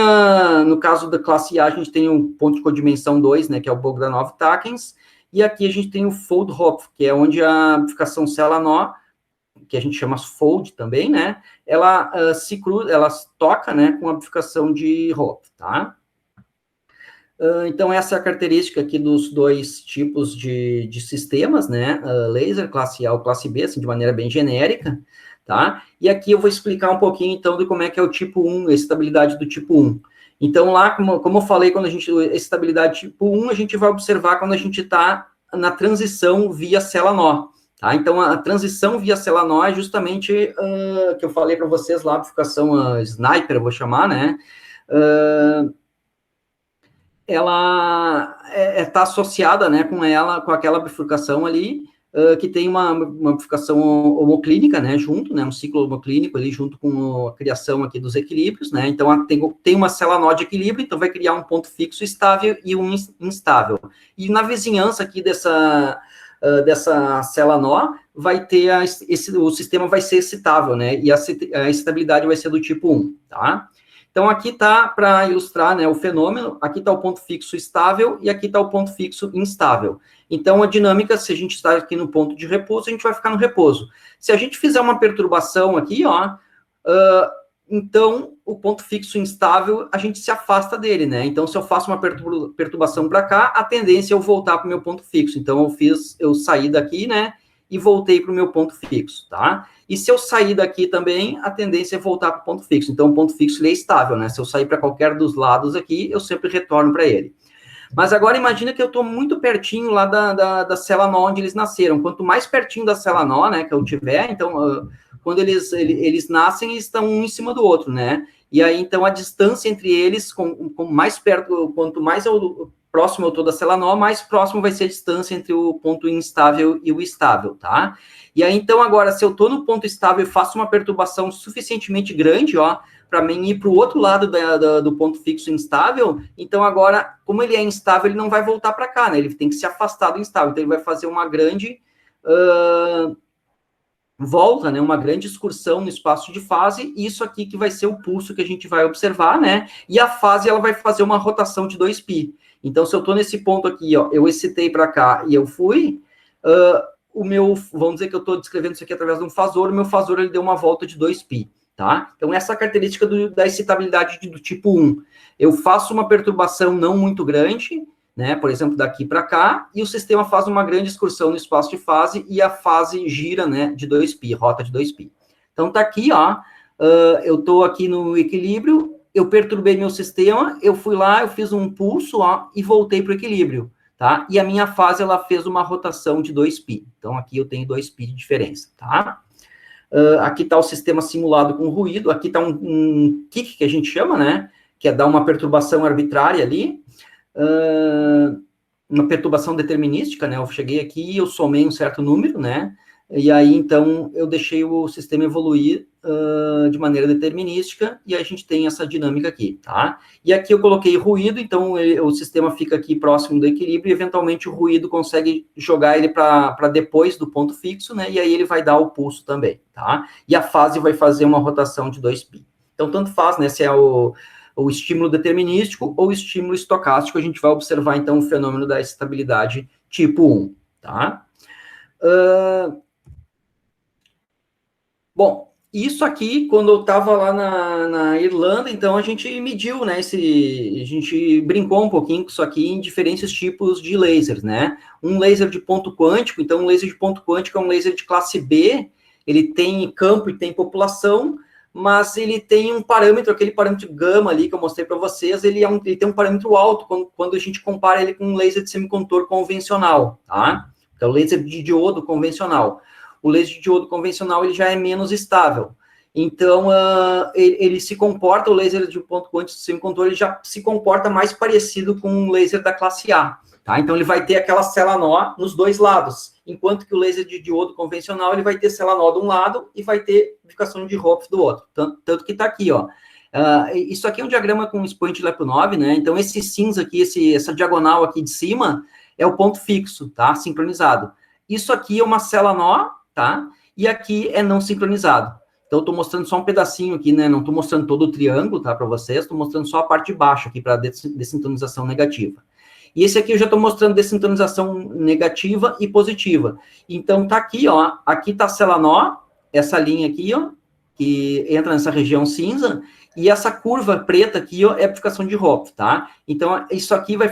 no caso da classe A, a gente tem um ponto de codimensão 2, né, que é o Bogdanov-Takens, e aqui a gente tem o Fold-Hopf, que é onde a bifurcação cela-nó, que a gente chama fold também, né, ela se cruza, ela toca, né, com a bifurcação de Hopf, tá? Então, essa é a característica aqui dos dois tipos de sistemas, né, laser, classe A ou classe B, assim, de maneira bem genérica, tá? E aqui eu vou explicar um pouquinho, então, de como é que é o tipo 1, a estabilidade do tipo 1. Então, lá, como eu falei, quando a estabilidade tipo 1, a gente vai observar quando a gente está na transição via cela-nó, tá? Então, a transição via cela-nó é justamente, que eu falei para vocês lá, a bifurcação sniper, eu vou chamar, né, ela está associada, né, com aquela bifurcação ali, que tem uma bifurcação homoclínica, né, junto, né, um ciclo homoclínico ali, junto com a criação aqui dos equilíbrios, né, então tem uma célula nó de equilíbrio, então vai criar um ponto fixo estável e um instável. E na vizinhança aqui dessa célula nó, vai ter o sistema vai ser excitável, né, e a excitabilidade vai ser do tipo 1, tá? Então, aqui está, para ilustrar, né, o fenômeno, aqui está o ponto fixo estável e aqui está o ponto fixo instável. Então, a dinâmica, se a gente está aqui no ponto de repouso, a gente vai ficar no repouso. Se a gente fizer uma perturbação aqui, ó, então, o ponto fixo instável, a gente se afasta dele, né? Então, se eu faço uma perturbação para cá, a tendência é eu voltar para o meu ponto fixo. Então, eu saí daqui, né, e voltei para o meu ponto fixo, tá? E se eu sair daqui também, a tendência é voltar para o ponto fixo. Então, o ponto fixo ele é estável, né? Se eu sair para qualquer dos lados aqui, eu sempre retorno para ele. Mas agora imagina que eu estou muito pertinho lá da célula nó onde eles nasceram. Quanto mais pertinho da célula nó, né, que eu tiver, então, quando eles nascem, eles estão um em cima do outro, né? E aí, então, a distância entre eles, com mais perto, quanto mais próximo eu estou da célula nó, mais próximo vai ser a distância entre o ponto instável e o estável, tá? E aí, então, agora, se eu estou no ponto estável e faço uma perturbação suficientemente grande, ó, para mim ir para o outro lado do ponto fixo instável, então agora, como ele é instável, ele não vai voltar para cá, né? Ele tem que se afastar do instável, então ele vai fazer uma grande volta, né? Uma grande excursão no espaço de fase, e isso aqui que vai ser o pulso que a gente vai observar, né? E a fase, ela vai fazer uma rotação de 2π. Então, se eu estou nesse ponto aqui, ó, eu excitei para cá e eu fui, vamos dizer que eu estou descrevendo isso aqui através de um fasor, o meu fasor, ele deu uma volta de 2π. Tá? Então, essa é a característica da excitabilidade do tipo 1. Eu faço uma perturbação não muito grande, né? Por exemplo, daqui para cá, e o sistema faz uma grande excursão no espaço de fase, e a fase gira, né, de 2π, rota de 2π. Então, tá aqui, ó, eu estou aqui no equilíbrio, eu perturbei meu sistema, eu fui lá, eu fiz um pulso, ó, e voltei para o equilíbrio, tá? E a minha fase, ela fez uma rotação de 2π. Então, aqui eu tenho 2π de diferença, tá? Aqui está o sistema simulado com ruído, aqui está um kick, que a gente chama, né? Que é dar uma perturbação arbitrária ali, uma perturbação determinística, né? Eu cheguei aqui e eu somei um certo número, né? E aí, então, eu deixei o sistema evoluir de maneira determinística, e a gente tem essa dinâmica aqui, tá? E aqui eu coloquei ruído, então o sistema fica aqui próximo do equilíbrio, e eventualmente o ruído consegue jogar ele para depois do ponto fixo, né? E aí ele vai dar o pulso também, tá? E a fase vai fazer uma rotação de 2π. Então, tanto faz, né? Se é o estímulo determinístico ou o estímulo estocástico, a gente vai observar, então, o fenômeno da estabilidade tipo 1, tá? Bom, isso aqui, quando eu estava lá na Irlanda, então a gente mediu, né, a gente brincou um pouquinho com isso aqui em diferentes tipos de lasers, né? Um laser de ponto quântico, então um laser de ponto quântico é um laser de classe B, ele tem campo e tem população, mas ele tem um parâmetro, aquele parâmetro gama ali que eu mostrei para vocês, ele tem um parâmetro alto quando a gente compara ele com um laser de semicondutor convencional, tá? Que é o laser de diodo convencional. O laser de diodo convencional ele já é menos estável. Então, ele se comporta, o laser de ponto quântico semicondutor, ele já se comporta mais parecido com um laser da classe A. Tá? Então, ele vai ter aquela célula nó nos dois lados, enquanto que o laser de diodo convencional, ele vai ter célula nó de um lado e vai ter bifurcação de Hopf do outro. Tanto que está aqui, ó. Isso aqui é um diagrama com expoente Lyapunov, né? Então, esse cinza aqui, essa diagonal aqui de cima, é o ponto fixo, tá? Sincronizado. Isso aqui é uma célula nó, tá? E aqui é não sincronizado. Então, eu estou mostrando só um pedacinho aqui, né? Não estou mostrando todo o triângulo, tá? Para vocês, estou mostrando só a parte de baixo aqui para dessincronização negativa. E esse aqui eu já estou mostrando dessincronização negativa e positiva. Então, tá aqui, ó. Aqui tá a célula nó, essa linha aqui, ó, que entra nessa região cinza, e essa curva preta aqui, ó, é a bifurcação de Hopf, tá? Então, isso aqui vai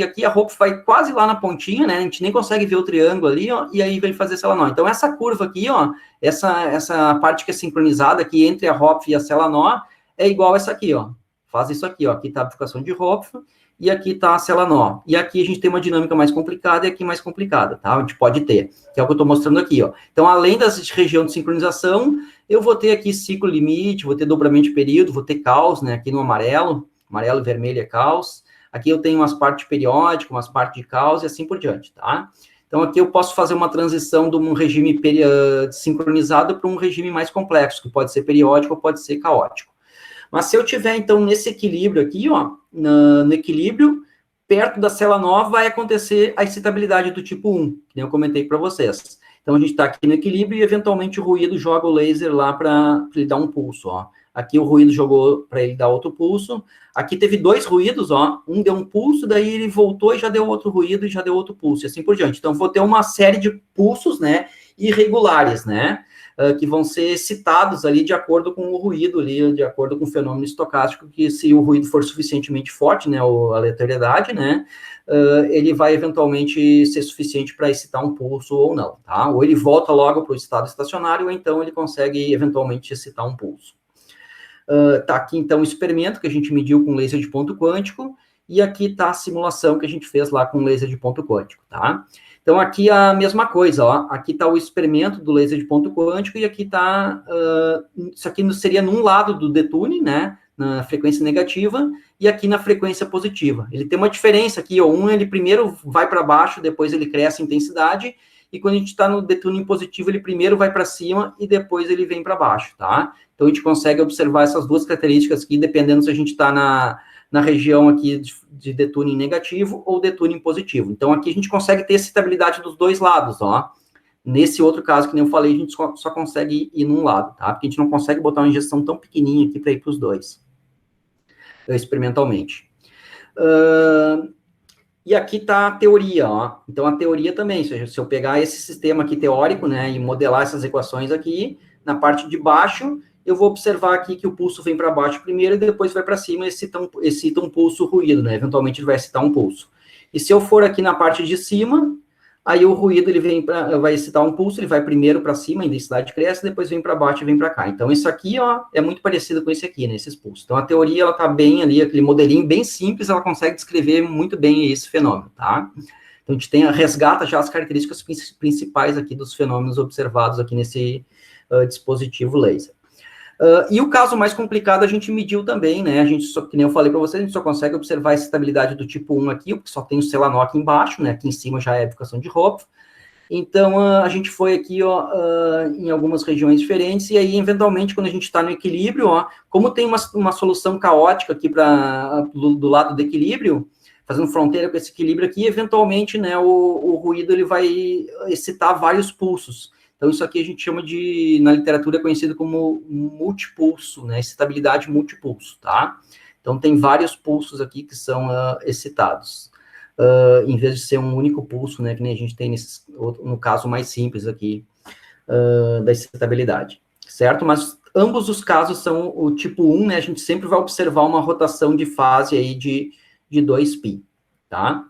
aqui, a Hopf vai quase lá na pontinha, né? A gente nem consegue ver o triângulo ali, ó, e aí vem fazer célula nó. Então, essa curva aqui, ó, essa parte que é sincronizada aqui entre a Hopf e a célula nó, é igual a essa aqui, ó. Faz isso aqui, ó. Aqui tá a bifurcação de Hopf, e aqui tá a célula nó. E aqui a gente tem uma dinâmica mais complicada e aqui mais complicada, tá? A gente pode ter, que é o que eu estou mostrando aqui, ó. Então, além dessa região de sincronização, eu vou ter aqui ciclo limite, vou ter dobramento de período, vou ter caos, né? Aqui no amarelo e vermelho é caos. Aqui eu tenho umas partes periódicas, umas partes de causa e assim por diante, tá? Então, aqui eu posso fazer uma transição de um regime sincronizado para um regime mais complexo, que pode ser periódico ou pode ser caótico. Mas se eu tiver, então, nesse equilíbrio aqui, ó, no equilíbrio, perto da célula nova vai acontecer a excitabilidade do tipo 1, que nem eu comentei para vocês. Então, a gente está aqui no equilíbrio e, eventualmente, o ruído joga o laser lá para ele dar um pulso, ó. Aqui o ruído jogou para ele dar outro pulso. Aqui teve 2 ruídos, ó. Um deu um pulso, daí ele voltou e já deu outro ruído e já deu outro pulso, e assim por diante. Então, vou ter uma série de pulsos, né, irregulares, né, que vão ser excitados ali de acordo com o ruído ali, de acordo com o fenômeno estocástico, que se o ruído for suficientemente forte, né, a aleatoriedade, né, ele vai eventualmente ser suficiente para excitar um pulso ou não, tá? Ou ele volta logo para o estado estacionário, ou então ele consegue eventualmente excitar um pulso. Tá aqui, então, o experimento que a gente mediu com laser de ponto quântico, e aqui está a simulação que a gente fez lá com laser de ponto quântico, tá? Então, aqui a mesma coisa, ó. Aqui está o experimento do laser de ponto quântico, e aqui está... isso aqui seria num lado do detune, né? Na frequência negativa, e aqui na frequência positiva. Ele tem uma diferença aqui, ó. Ele primeiro vai para baixo, depois ele cresce a intensidade, e quando a gente está no detune positivo, ele primeiro vai para cima, e depois ele vem para baixo, tá? Então, a gente consegue observar essas duas características aqui, dependendo se a gente está na região aqui de detuning negativo ou detuning positivo. Então, aqui a gente consegue ter excitabilidade dos dois lados, ó. Nesse outro caso, que nem eu falei, a gente só consegue ir num lado, tá? Porque a gente não consegue botar uma injeção tão pequenininha aqui para ir para os dois, experimentalmente. E aqui está a teoria, ó. Então, a teoria também, se eu pegar esse sistema aqui teórico, né, e modelar essas equações aqui, na parte de baixo, eu vou observar aqui que o pulso vem para baixo primeiro e depois vai para cima e excita um pulso ruído, né? Eventualmente ele vai excitar um pulso. E se eu for aqui na parte de cima, aí o ruído ele vai excitar um pulso, ele vai primeiro para cima, a intensidade cresce, depois vem para baixo e vem para cá. Então, isso aqui, ó, é muito parecido com esse aqui, né? Esses pulsos. Então, a teoria, ela tá bem ali, aquele modelinho bem simples, ela consegue descrever muito bem esse fenômeno, tá? Então, a gente resgata já as características principais aqui dos fenômenos observados aqui nesse dispositivo laser. E o caso mais complicado a gente mediu também, né? A gente só, que nem eu falei para vocês, a gente só consegue observar essa estabilidade do tipo 1 aqui, porque só tem o Celano aqui embaixo, né? Aqui em cima já é a evocação de Hopf. Então, a gente foi aqui, ó, em algumas regiões diferentes, e aí, eventualmente, quando a gente está no equilíbrio, ó, como tem uma solução caótica aqui do lado do equilíbrio, fazendo fronteira com esse equilíbrio aqui, eventualmente, né, o ruído ele vai excitar vários pulsos. Então, isso aqui a gente chama na literatura, conhecido como multipulso, né, excitabilidade multipulso, tá? Então, tem vários pulsos aqui que são excitados, em vez de ser um único pulso, né, que nem a gente tem no caso mais simples aqui, da excitabilidade, certo? Mas ambos os casos são o tipo 1, né, a gente sempre vai observar uma rotação de fase aí de 2π, tá?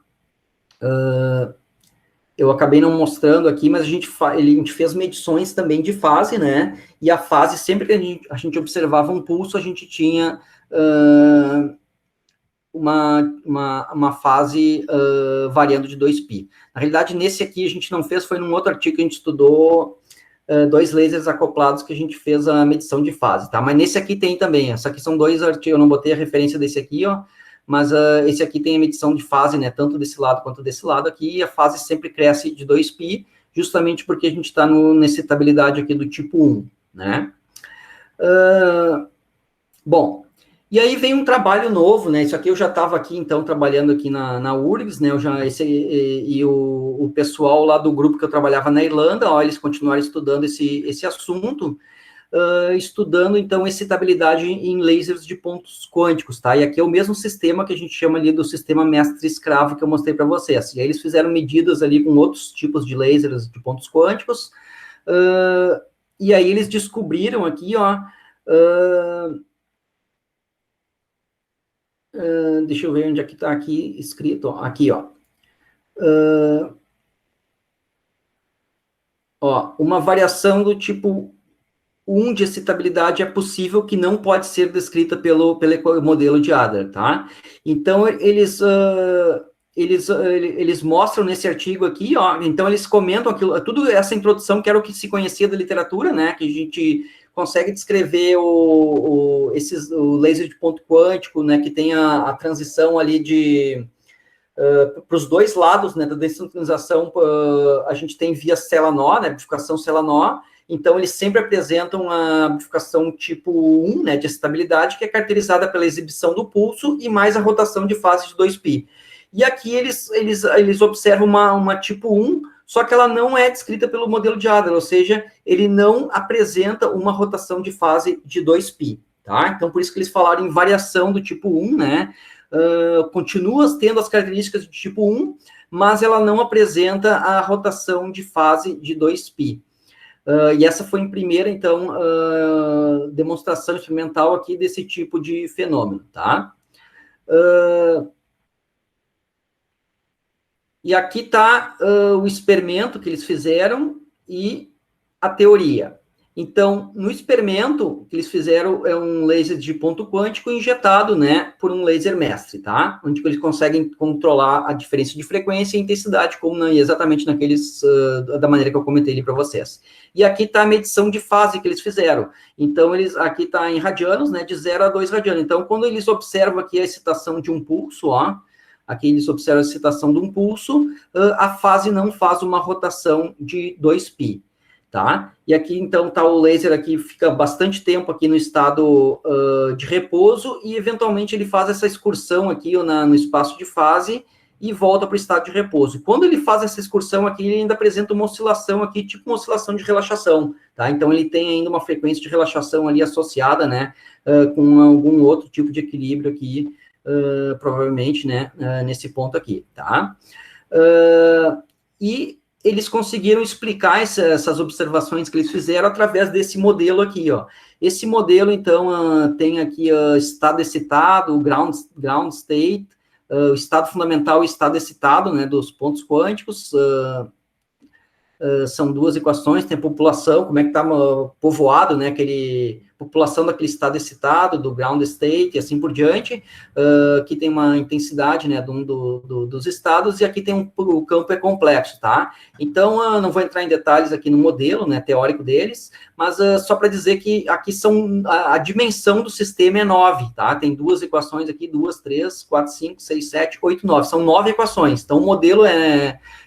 Eu acabei não mostrando aqui, mas a gente fez medições também de fase, né? E a fase, sempre que a gente observava um pulso, a gente tinha uma fase variando de 2π. Na realidade, nesse aqui a gente não fez, foi num outro artigo que a gente estudou 2 lasers acoplados que a gente fez a medição de fase, tá? Mas nesse aqui tem também, essa aqui são 2 artigos, eu não botei a referência desse aqui, ó, mas esse aqui tem a medição de fase, né, tanto desse lado quanto desse lado aqui, e a fase sempre cresce de 2π, justamente porque a gente está nessa estabilidade aqui do tipo 1, né? Bom, e aí vem um trabalho novo, né, isso aqui eu já estava aqui, então, trabalhando aqui na URGS, né, o pessoal lá do grupo que eu trabalhava na Irlanda, ó, eles continuaram estudando esse assunto, estudando, então, excitabilidade em lasers de pontos quânticos, tá? E aqui é o mesmo sistema que a gente chama ali do sistema mestre-escravo que eu mostrei para vocês. E aí eles fizeram medidas ali com outros tipos de lasers de pontos quânticos, e aí eles descobriram aqui, ó, deixa eu ver onde é que está aqui escrito, ó, aqui, ó. Uma variação do tipo 1 de excitabilidade é possível que não pode ser descrita pelo modelo de Adler, tá? Então, eles mostram nesse artigo aqui, ó, então eles comentam aquilo, tudo essa introdução que era o que se conhecia da literatura, né, que a gente consegue descrever o laser de ponto quântico, né, que tem a transição ali para os dois lados, né, da descentralização, a gente tem via célula-nó, né, amplificação célula-nó, então eles sempre apresentam a amplificação tipo 1, né, de estabilidade, que é caracterizada pela exibição do pulso e mais a rotação de fase de 2π. E aqui eles observam uma tipo 1, só que ela não é descrita pelo modelo de Adler, ou seja, ele não apresenta uma rotação de fase de 2π, tá? Então, por isso que eles falaram em variação do tipo 1, né? Continua tendo as características do tipo 1, mas ela não apresenta a rotação de fase de 2π. E essa foi a primeira, então, demonstração experimental aqui desse tipo de fenômeno, tá? E aqui está o experimento que eles fizeram e a teoria. Então, no experimento que eles fizeram é um laser de ponto quântico injetado, né, por um laser mestre, tá? Onde eles conseguem controlar a diferença de frequência e intensidade, como exatamente naqueles, da maneira que eu comentei ali para vocês. E aqui está a medição de fase que eles fizeram. Então, aqui está em radianos, né, de 0 a 2 radianos. Então, quando eles observam aqui a excitação de um pulso, ó, aqui eles observam a excitação de um pulso, a fase não faz uma rotação de 2π. Tá? E aqui, então, tá o laser aqui, fica bastante tempo aqui no estado de repouso e, eventualmente, ele faz essa excursão aqui no espaço de fase e volta para o estado de repouso. Quando ele faz essa excursão aqui, ele ainda apresenta uma oscilação aqui, tipo uma oscilação de relaxação, tá? Então, ele tem ainda uma frequência de relaxação ali associada, né, com algum outro tipo de equilíbrio aqui, provavelmente, né, nesse ponto aqui, tá? E eles conseguiram explicar essas observações que eles fizeram através desse modelo aqui, ó. Esse modelo, então, tem aqui estado excitado, o ground state, o estado fundamental e estado excitado, né, dos pontos quânticos. São duas equações, tem a população, como é que está povoado, né, população daquele estado excitado, do ground state, e assim por diante, que tem uma intensidade, né, dos estados, e aqui tem o campo é complexo, tá? Então, não vou entrar em detalhes aqui no modelo, né, teórico deles, mas só para dizer que aqui a dimensão do sistema é 9, tá? Tem duas equações aqui, 2, 3, 4, 5, 6, 7, 8, 9, são 9 equações, então o modelo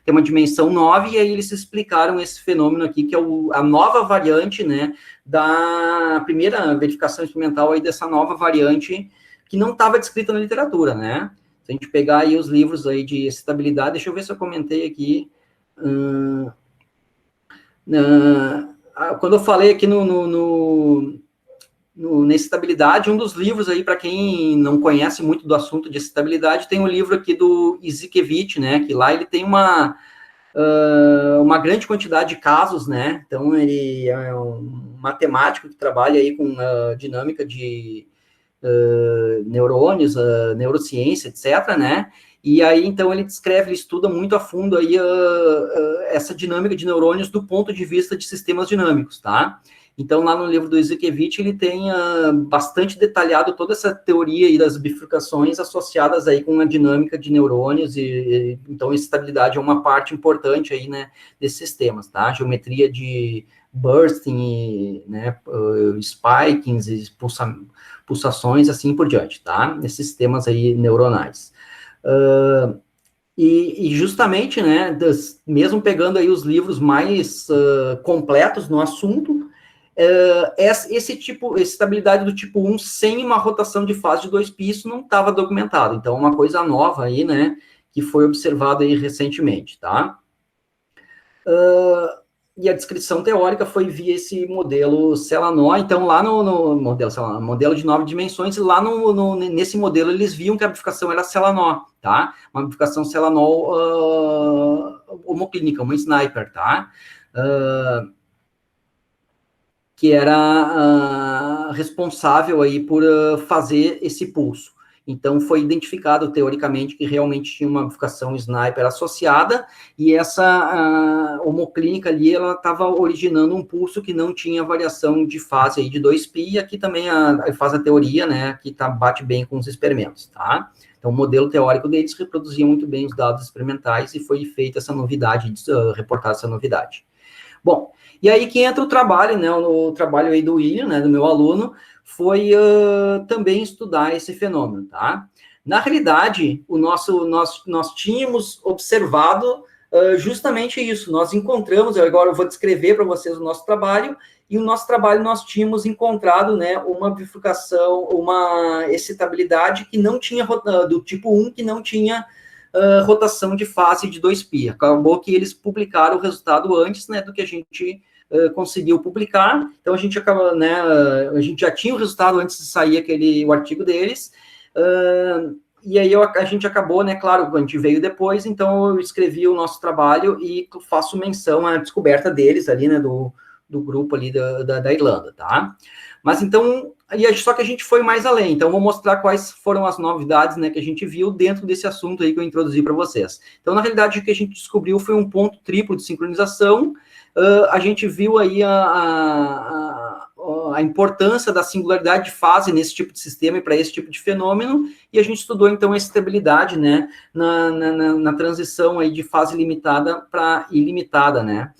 tem uma dimensão 9, e aí eles explicaram esse fenômeno aqui, que é a nova variante, né, da primeira verificação experimental aí dessa nova variante que não estava descrita na literatura, né? Se a gente pegar aí os livros aí de excitabilidade, deixa eu ver se eu comentei aqui. Quando eu falei aqui na excitabilidade, um dos livros aí, para quem não conhece muito do assunto de excitabilidade, tem o livro aqui do Izikevich, né? Que lá ele tem uma grande quantidade de casos, né? Então, ele é um matemático que trabalha aí com dinâmica de neurônios, neurociência, etc., né? E aí, então, ele estuda muito a fundo aí essa dinâmica de neurônios do ponto de vista de sistemas dinâmicos, tá? Então, lá no livro do Izikevich, ele tem bastante detalhado toda essa teoria aí das bifurcações associadas aí com a dinâmica de neurônios, então, a estabilidade é uma parte importante aí, né, desses sistemas, tá? Geometria de bursting, né, spikings, pulsações, assim por diante, tá? Nesses sistemas aí neuronais. E justamente, né, mesmo pegando aí os livros mais completos no assunto, essa estabilidade do tipo 1 sem uma rotação de fase de 2π, isso não estava documentado. Então, uma coisa nova aí, né, que foi observada aí recentemente, tá? E a descrição teórica foi via esse modelo Celanó. Então, lá no modelo de 9 dimensões, lá nesse modelo, eles viam que a amplificação era Celanó, tá? Uma amplificação Celanó homoclínica, uma sniper, tá? Que era responsável aí por fazer esse pulso. Então, foi identificado, teoricamente, que realmente tinha uma amplificação sniper associada, e essa homoclínica ali, ela estava originando um pulso que não tinha variação de fase aí de 2π, e aqui também faz a teoria, né, que bate bem com os experimentos, tá? Então, o modelo teórico deles reproduzia muito bem os dados experimentais, e foi feita essa novidade, reportada essa novidade. Bom, e aí que entra o trabalho, né, o trabalho aí do William, né, do meu aluno, foi também estudar esse fenômeno, tá? Na realidade, nós tínhamos observado justamente isso, nós encontramos, agora eu vou descrever para vocês o nosso trabalho, e o nosso trabalho nós tínhamos encontrado, né, uma bifurcação, uma excitabilidade que não tinha, do tipo 1, que não tinha rotação de fase de 2π. Acabou que eles publicaram o resultado antes, né, do que a gente conseguiu publicar. Então a gente acaba, né, a gente já tinha o resultado antes de sair o artigo deles. E aí a gente acabou, né, claro, a gente veio depois, então eu escrevi o nosso trabalho e faço menção à descoberta deles ali, né, do grupo ali da Irlanda, tá? Mas então, só que a gente foi mais além, então vou mostrar quais foram as novidades, né, que a gente viu dentro desse assunto aí que eu introduzi para vocês. Então, na realidade, o que a gente descobriu foi um ponto triplo de sincronização. A gente viu aí a importância da singularidade de fase nesse tipo de sistema e para esse tipo de fenômeno, e a gente estudou, então, a estabilidade, né, na transição aí de fase limitada para ilimitada, né,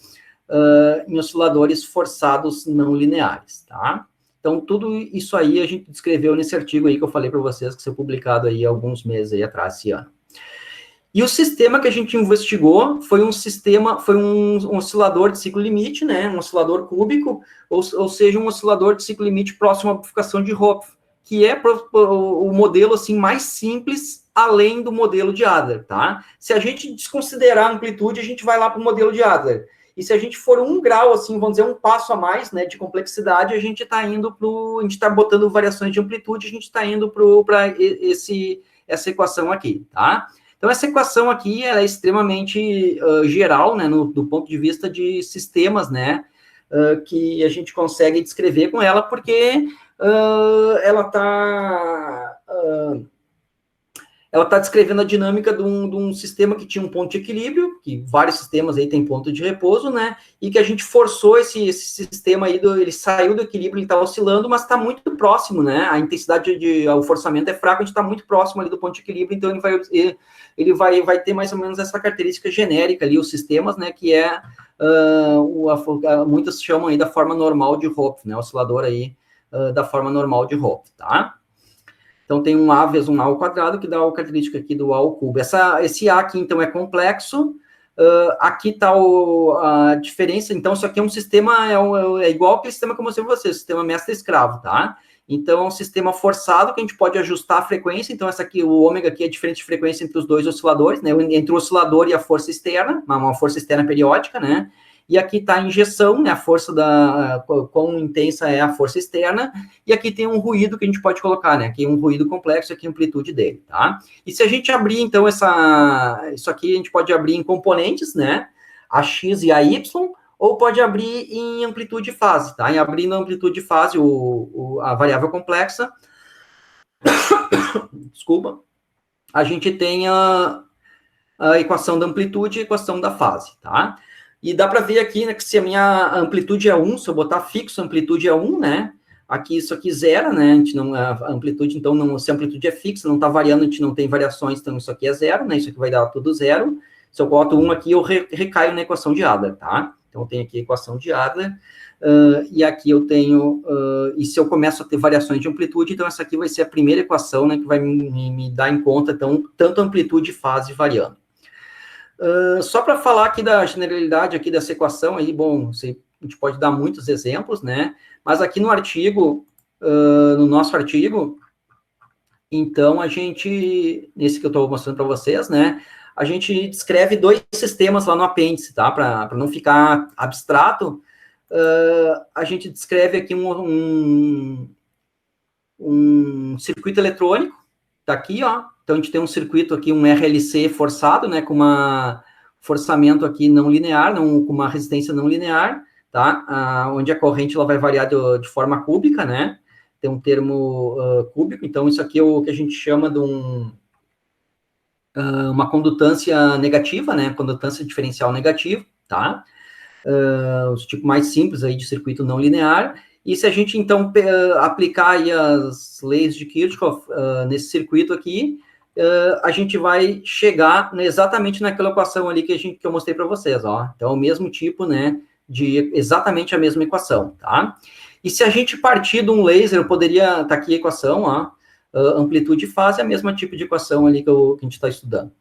em osciladores forçados não lineares, tá? Então, tudo isso aí a gente descreveu nesse artigo aí que eu falei para vocês, que foi publicado aí alguns meses aí atrás, esse ano. E o sistema que a gente investigou foi um oscilador de ciclo limite, né, um oscilador cúbico, ou seja, um oscilador de ciclo limite próximo à bifurcação de Hopf, que é o modelo, assim, mais simples, além do modelo de Adler, tá? Se a gente desconsiderar a amplitude, a gente vai lá para o modelo de Adler. E se a gente for 1 grau, assim, vamos dizer, um passo a mais, né, de complexidade, a gente está indo a gente está botando variações de amplitude, a gente está indo para essa equação aqui, tá? Então, essa equação aqui, ela é extremamente geral, né, do ponto de vista de sistemas, né, que a gente consegue descrever com ela, porque ela está descrevendo a dinâmica de um sistema que tinha um ponto de equilíbrio, que vários sistemas aí têm ponto de repouso, né, e que a gente forçou esse sistema aí, ele saiu do equilíbrio, ele está oscilando, mas está muito próximo, né, a intensidade o forçamento é fraco, a gente está muito próximo ali do ponto de equilíbrio, então ele vai ter mais ou menos essa característica genérica ali, os sistemas, né, que é, muitos chamam aí da forma normal de Hopf, né, oscilador aí da forma normal de Hopf, tá? Então, tem um A vezes um A ao quadrado, que dá a característica aqui do A ao cubo. Esse A aqui, então, é complexo. Aqui está a diferença. Então, isso aqui é um sistema, é igual aquele sistema que eu mostrei para vocês, sistema mestre-escravo, tá? Então, é um sistema forçado que a gente pode ajustar a frequência. Então, o ômega aqui é a diferença de frequência entre os dois osciladores, né? Entre o oscilador e a força externa, uma força externa periódica, né? E aqui está a injeção, né, a força quão intensa é a força externa, e aqui tem um ruído que a gente pode colocar, né, aqui um ruído complexo, aqui a amplitude dele, tá? E se a gente abrir, então, isso aqui a gente pode abrir em componentes, né, a x e a y, ou pode abrir em amplitude e fase, tá? Em abrindo a amplitude e fase, a variável complexa, desculpa, a gente tem a equação da amplitude e a equação da fase, tá? E dá para ver aqui, né, que se a minha amplitude é 1, se eu botar fixo, a amplitude é 1, né? Aqui, isso aqui zero, né? A amplitude, então, se a amplitude é fixa, não está variando, a gente não tem variações, então isso aqui é zero, né? Isso aqui vai dar tudo zero. Se eu boto 1 aqui, eu recaio na equação de Adler, tá? Então, eu tenho aqui a equação de Adler, e aqui eu tenho, e se eu começo a ter variações de amplitude, então essa aqui vai ser a primeira equação, né, que vai me dar em conta, então, tanto amplitude e fase variando. Só para falar aqui da generalidade aqui dessa equação, aí, bom, a gente pode dar muitos exemplos, né? Mas aqui no artigo, no nosso artigo, então a gente, nesse que eu estou mostrando para vocês, né? A gente descreve 2 sistemas lá no apêndice, tá? Para não ficar abstrato, a gente descreve aqui um circuito eletrônico, tá aqui, ó. Então, a gente tem um circuito aqui, um RLC forçado, né, com forçamento aqui não linear, com uma resistência não linear, tá? Onde a corrente ela vai variar de forma cúbica, né? Tem um termo cúbico, então isso aqui é o que a gente chama de uma condutância negativa, né? Condutância diferencial negativa, tá? Os tipos mais simples aí de circuito não linear. E se a gente, então, aplicar aí as leis de Kirchhoff nesse circuito aqui, a gente vai chegar exatamente naquela equação ali que eu mostrei para vocês, ó. Então, é o mesmo tipo, né, de exatamente a mesma equação, tá? E se a gente partir de um laser, eu poderia, tá aqui a equação, ó, amplitude e fase, é a mesma tipo de equação ali que a gente está estudando.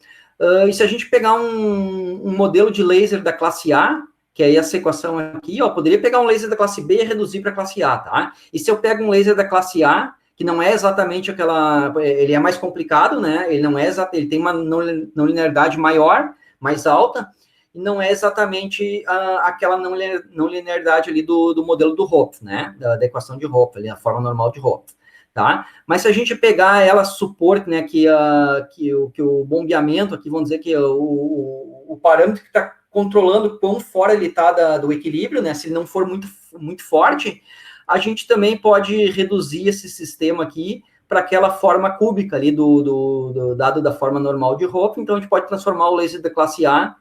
E se a gente pegar um modelo de laser da classe A, que é essa equação aqui, ó, poderia pegar um laser da classe B e reduzir para a classe A, tá? E se eu pego um laser da classe A, que não é exatamente aquela, ele é mais complicado, né? Ele não é exato, ele tem uma não linearidade maior, mais alta, e não é exatamente aquela não linearidade ali do modelo do Hopf, né? Da equação de Hopf, ali, a forma normal de Hopf. Tá? Mas se a gente pegar ela, supor, né, que o bombeamento, aqui vamos dizer que o parâmetro que está controlando quão fora ele está do equilíbrio, né, se ele não for muito forte, a gente também pode reduzir esse sistema aqui para aquela forma cúbica ali do dado da forma normal de Hopf. Então a gente pode transformar o laser da classe A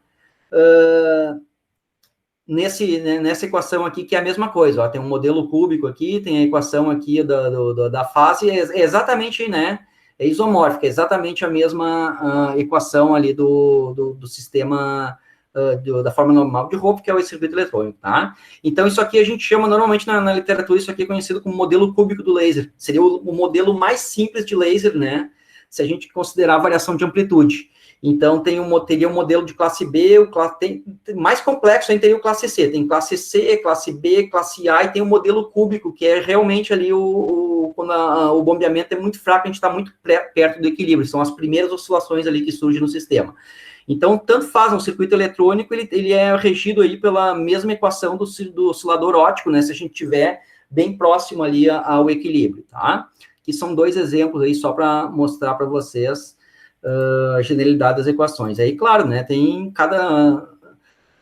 nessa equação aqui, que é a mesma coisa, ó, tem um modelo cúbico aqui, tem a equação aqui da fase, é exatamente, né, é isomórfica, é exatamente a mesma equação ali do sistema da forma normal de Hopf, que é o circuito eletrônico, tá? Então, isso aqui a gente chama, normalmente na literatura, isso aqui é conhecido como modelo cúbico do laser, seria o modelo mais simples de laser, né, se a gente considerar a variação de amplitude. Então, teria um modelo de classe B, mais complexo ainda teria o classe C. Tem classe C, classe B, classe A, e tem o modelo cúbico, que é realmente ali quando o bombeamento é muito fraco, a gente está muito perto do equilíbrio. São as primeiras oscilações ali que surgem no sistema. Então, tanto faz, um circuito eletrônico, ele é regido aí pela mesma equação do oscilador óptico, né? Se a gente tiver bem próximo ali ao equilíbrio, tá? Que são 2 exemplos aí, só para mostrar para vocês a generalidade das equações. Aí, claro, né, tem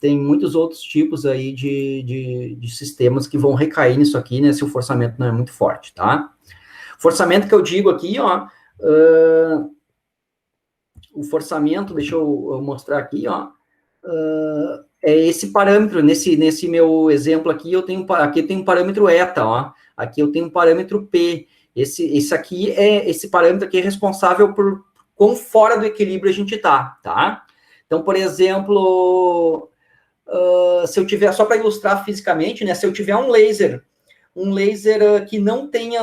muitos outros tipos aí de sistemas que vão recair nisso aqui, né, se o forçamento não é muito forte, tá? Forçamento que eu digo aqui, ó, o forçamento, deixa eu mostrar aqui, ó, é esse parâmetro, nesse meu exemplo aqui, aqui tem um parâmetro eta, ó, aqui eu tenho um parâmetro P, esse parâmetro aqui é responsável por quão fora do equilíbrio a gente tá? Então, por exemplo, se eu tiver, só para ilustrar fisicamente, né, se eu tiver um laser que não tenha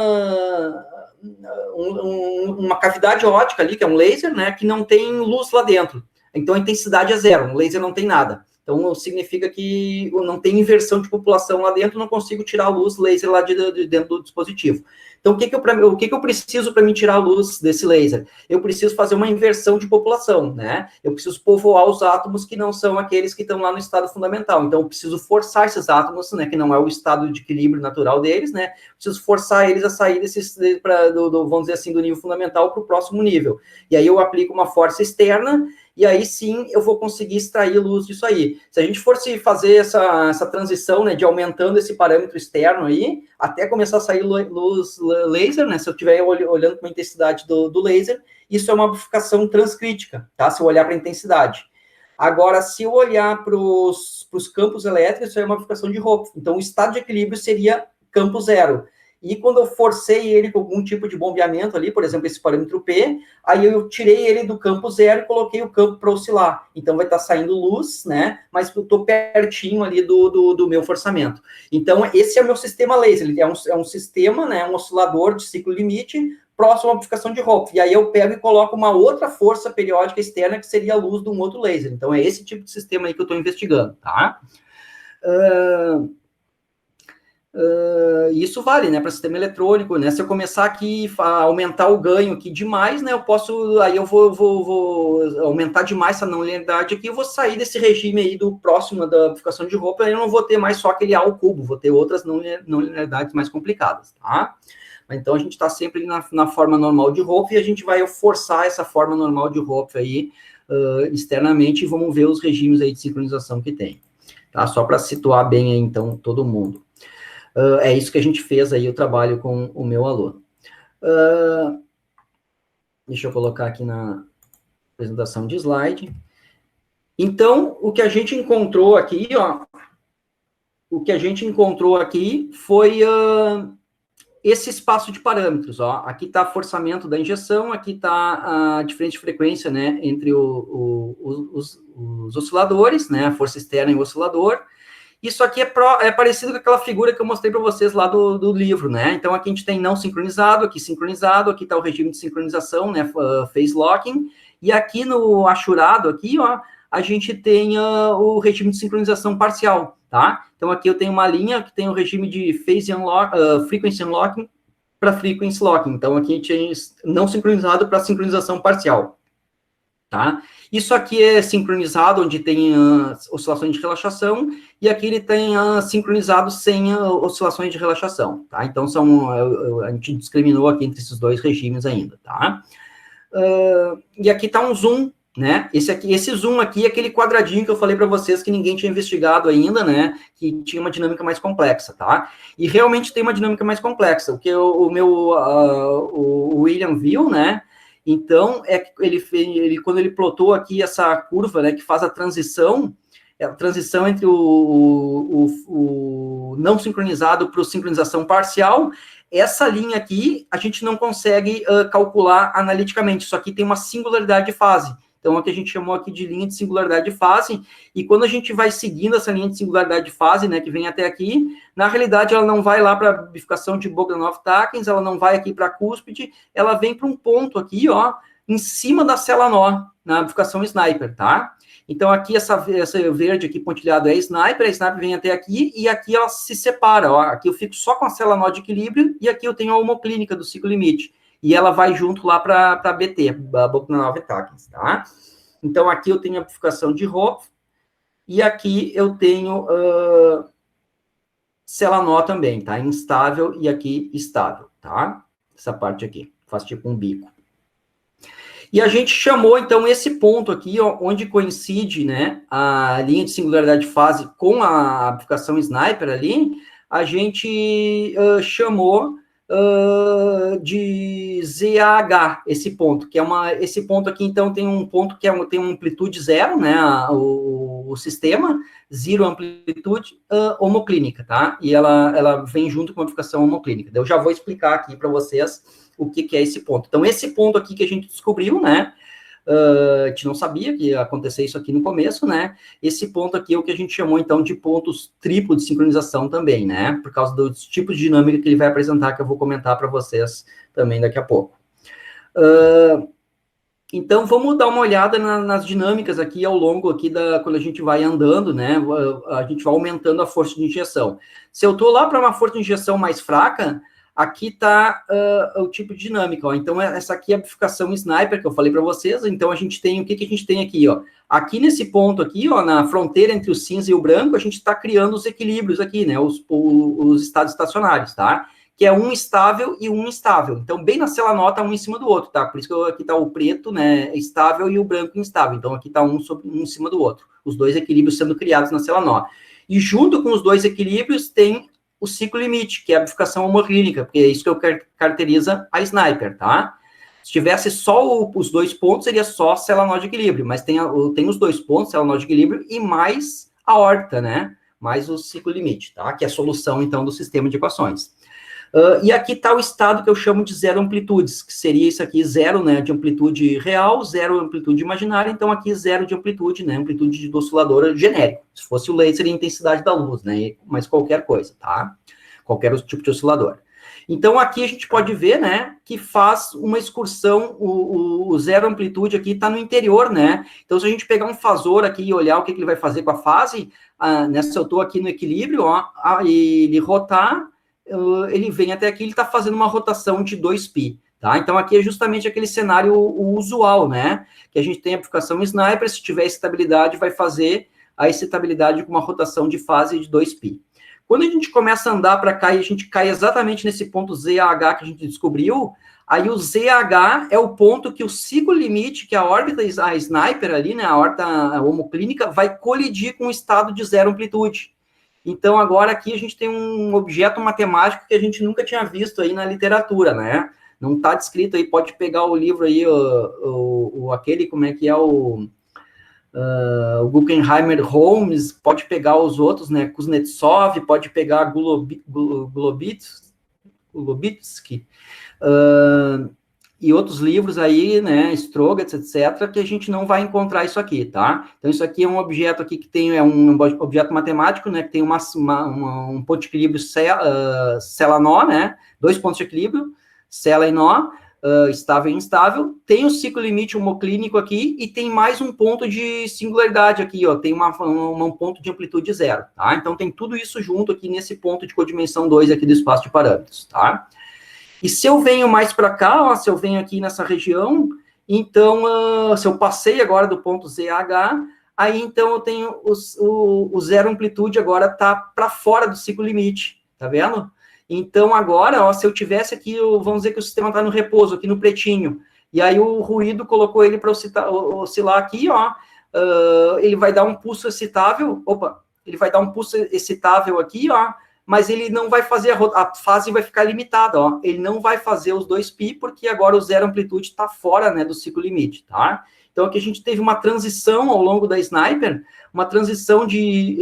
uma cavidade óptica ali, que é um laser, né, que não tem luz lá dentro, então a intensidade é zero, um laser não tem nada. Então, significa que não tem inversão de população lá dentro, não consigo tirar a luz laser lá de dentro do dispositivo. Então, o que eu preciso para me tirar a luz desse laser? Eu preciso fazer uma inversão de população, né? Eu preciso povoar os átomos que não são aqueles que estão lá no estado fundamental. Então, eu preciso forçar esses átomos, né, que não é o estado de equilíbrio natural deles, né? Preciso forçar eles a sair vamos dizer assim, do nível fundamental para o próximo nível. E aí eu aplico uma força externa, e aí sim eu vou conseguir extrair luz disso aí. Se a gente fosse fazer essa transição, né, de aumentando esse parâmetro externo aí, até começar a sair luz laser, né, se eu estiver olhando para a intensidade do laser, isso é uma amplificação transcrítica, tá? Se eu olhar para a intensidade. Agora, se eu olhar para os campos elétricos, isso é uma amplificação de Hopf. Então, o estado de equilíbrio seria campo zero. E quando eu forcei ele com algum tipo de bombeamento ali, por exemplo, esse parâmetro P, aí eu tirei ele do campo zero e coloquei o campo para oscilar. Então vai estar saindo luz, né? Mas eu estou pertinho ali do meu forçamento. Então esse é o meu sistema laser. Ele é um sistema, né? Um oscilador de ciclo limite próximo à amplificação de Hopf. E aí eu pego e coloco uma outra força periódica externa que seria a luz de um outro laser. Então é esse tipo de sistema aí que eu estou investigando, tá? Isso vale, né, para sistema eletrônico, né? Se eu começar aqui a aumentar o ganho aqui demais, né, eu vou aumentar demais essa não linearidade aqui, eu vou sair desse regime aí do próximo da amplificação de Hopf, aí eu não vou ter mais só aquele A ao cubo, vou ter outras não linearidades mais complicadas, tá? Então a gente está sempre na forma normal de Hopf e a gente vai forçar essa forma normal de Hopf aí externamente e vamos ver os regimes aí de sincronização que tem, tá? Só para situar bem aí, então, todo mundo. É isso que a gente fez aí, o trabalho com o meu aluno. Deixa eu colocar aqui na apresentação de slide. Então, o que a gente encontrou aqui, ó, foi esse espaço de parâmetros, ó. Aqui está forçamento da injeção, aqui está a diferente frequência, né, entre os osciladores, né, a força externa e o oscilador. Isso aqui é parecido com aquela figura que eu mostrei para vocês lá do livro, né? Então, aqui a gente tem não sincronizado, aqui está o regime de sincronização, né? Phase locking. E aqui no achurado, aqui, ó, a gente tem o regime de sincronização parcial, tá? Então, aqui eu tenho uma linha que tem o regime de phase unlock, frequency unlocking para frequency locking. Então, aqui a gente tem não sincronizado para sincronização parcial, tá? Isso aqui é sincronizado, onde tem oscilações de relaxação, e aqui ele tem sincronizado sem oscilações de relaxação, tá? Então, a gente discriminou aqui entre esses dois regimes ainda, tá? E aqui está um zoom, né? Esse zoom aqui é aquele quadradinho que eu falei para vocês que ninguém tinha investigado ainda, né? Que tinha uma dinâmica mais complexa, tá? E realmente tem uma dinâmica mais complexa. O que o William viu, né? Então, quando ele plotou aqui essa curva, né? Que faz a transição entre o não sincronizado para o sincronização parcial. Essa linha aqui, a gente não consegue calcular analiticamente, isso aqui tem uma singularidade de fase. Então, é o que a gente chamou aqui de linha de singularidade de fase, e quando a gente vai seguindo essa linha de singularidade de fase, né, que vem até aqui, na realidade, ela não vai lá para a bifurcação de Bogdanov-Takens, ela não vai aqui para a cúspide, ela vem para um ponto aqui, ó, em cima da célula nó, na bifurcação Sniper, tá? Então, aqui, essa verde aqui pontilhado é a sniper vem até aqui, e aqui ela se separa, ó, aqui eu fico só com a célula nó de equilíbrio, e aqui eu tenho a homoclínica do ciclo limite, e ela vai junto lá para a BT, a Bogdanov-Takens, tá? Então, aqui eu tenho a bifurcação de Hopf, e aqui eu tenho célula nó também, tá? Instável e aqui estável, tá? Essa parte aqui, faz tipo um bico. E a gente chamou, então, esse ponto aqui, ó, onde coincide, né, a linha de singularidade de fase com a bifurcação Sniper ali, a gente chamou de ZAH, esse ponto, esse ponto aqui, então, tem um ponto que tem uma amplitude zero, né, o sistema, zero amplitude homoclínica, tá? E ela vem junto com a bifurcação homoclínica. Eu já vou explicar aqui para vocês o que é esse ponto. Então, esse ponto aqui que a gente descobriu, né, a gente não sabia que ia acontecer isso aqui no começo, né, esse ponto aqui é o que a gente chamou, então, de pontos triplo de sincronização também, né, por causa dos tipos de dinâmica que ele vai apresentar, que eu vou comentar para vocês também daqui a pouco. Então, vamos dar uma olhada nas dinâmicas aqui ao longo aqui quando a gente vai andando, né, a gente vai aumentando a força de injeção. Se eu estou lá para uma força de injeção mais fraca, aqui está o tipo de dinâmica, ó. Então, essa aqui é a bifurcação Sniper, que eu falei para vocês. Então, a gente tem, o que a gente tem aqui, ó? Aqui nesse ponto aqui, ó, na fronteira entre o cinza e o branco, a gente está criando os equilíbrios aqui, né? Os estados estacionários, tá? Que é um estável e um instável. Então, bem na célula nó, tá um em cima do outro, tá? Por isso que aqui está o preto, né, estável, e o branco instável. Então, aqui está um em cima do outro. Os dois equilíbrios sendo criados na célula nó. E junto com os dois equilíbrios, tem o ciclo limite, que é a bifurcação homoclínica, porque é isso que caracteriza a Sniper, tá? Se tivesse só os dois pontos, seria só célula nó de equilíbrio, mas tem os dois pontos, célula nó de equilíbrio, e mais a órbita, né? Mais o ciclo limite, tá? Que é a solução, então, do sistema de equações. E aqui está o estado que eu chamo de zero amplitudes, que seria isso aqui, zero, né, de amplitude real, zero amplitude imaginária, então aqui zero de amplitude, né, amplitude do oscilador genérico. Se fosse o laser, seria a intensidade da luz, né, mas qualquer coisa, tá? Qualquer tipo de oscilador. Então, aqui a gente pode ver, né, que faz uma excursão, o zero amplitude aqui está no interior, né? Então, se a gente pegar um fasor aqui e olhar o que ele vai fazer com a fase, se eu estou aqui no equilíbrio, ó, e ele rotar, ele vem até aqui, ele está fazendo uma rotação de 2π, tá? Então, aqui é justamente aquele cenário usual, né? Que a gente tem a bifurcação Sniper, se tiver estabilidade, vai fazer a excitabilidade com uma rotação de fase de 2π. Quando a gente começa a andar para cá e a gente cai exatamente nesse ponto ZH que a gente descobriu, aí o ZH é o ponto que o ciclo limite, que a órbita, a Sniper ali, né, a órbita homoclínica, vai colidir com o estado de zero amplitude. Então, agora aqui a gente tem um objeto matemático que a gente nunca tinha visto aí na literatura, né? Não está descrito aí, pode pegar o livro aí, aquele, como é que é o Guggenheimer Holmes, pode pegar os outros, né? Kuznetsov, pode pegar Gulobitsky. e outros livros aí, né, Strogatz, etc., que a gente não vai encontrar isso aqui, tá? Então, isso aqui é um objeto aqui que tem, um objeto matemático, né, que tem um ponto de equilíbrio sela-nó, né, 2 pontos de equilíbrio, sela e nó, estável e instável, tem o ciclo limite homoclínico aqui, e tem mais um ponto de singularidade aqui, ó, tem um ponto de amplitude zero, tá? Então, tem tudo isso junto aqui nesse ponto de codimensão 2 aqui do espaço de parâmetros, tá? E se eu venho mais para cá, ó, se eu venho aqui nessa região, então, se eu passei agora do ponto ZH, aí então eu tenho o zero amplitude agora está para fora do ciclo limite, tá vendo? Então, agora, ó, se eu tivesse aqui, vamos dizer que o sistema está no repouso, aqui no pretinho, e aí o ruído colocou ele para oscilar aqui, ó, ele vai dar um pulso excitável, ele vai dar um pulso excitável aqui, ó, mas ele não vai fazer, a fase vai ficar limitada, ó, ele não vai fazer os 2π, porque agora o zero amplitude está fora, né, do ciclo limite, tá? Então, aqui a gente teve uma transição ao longo da Sniper, uma transição de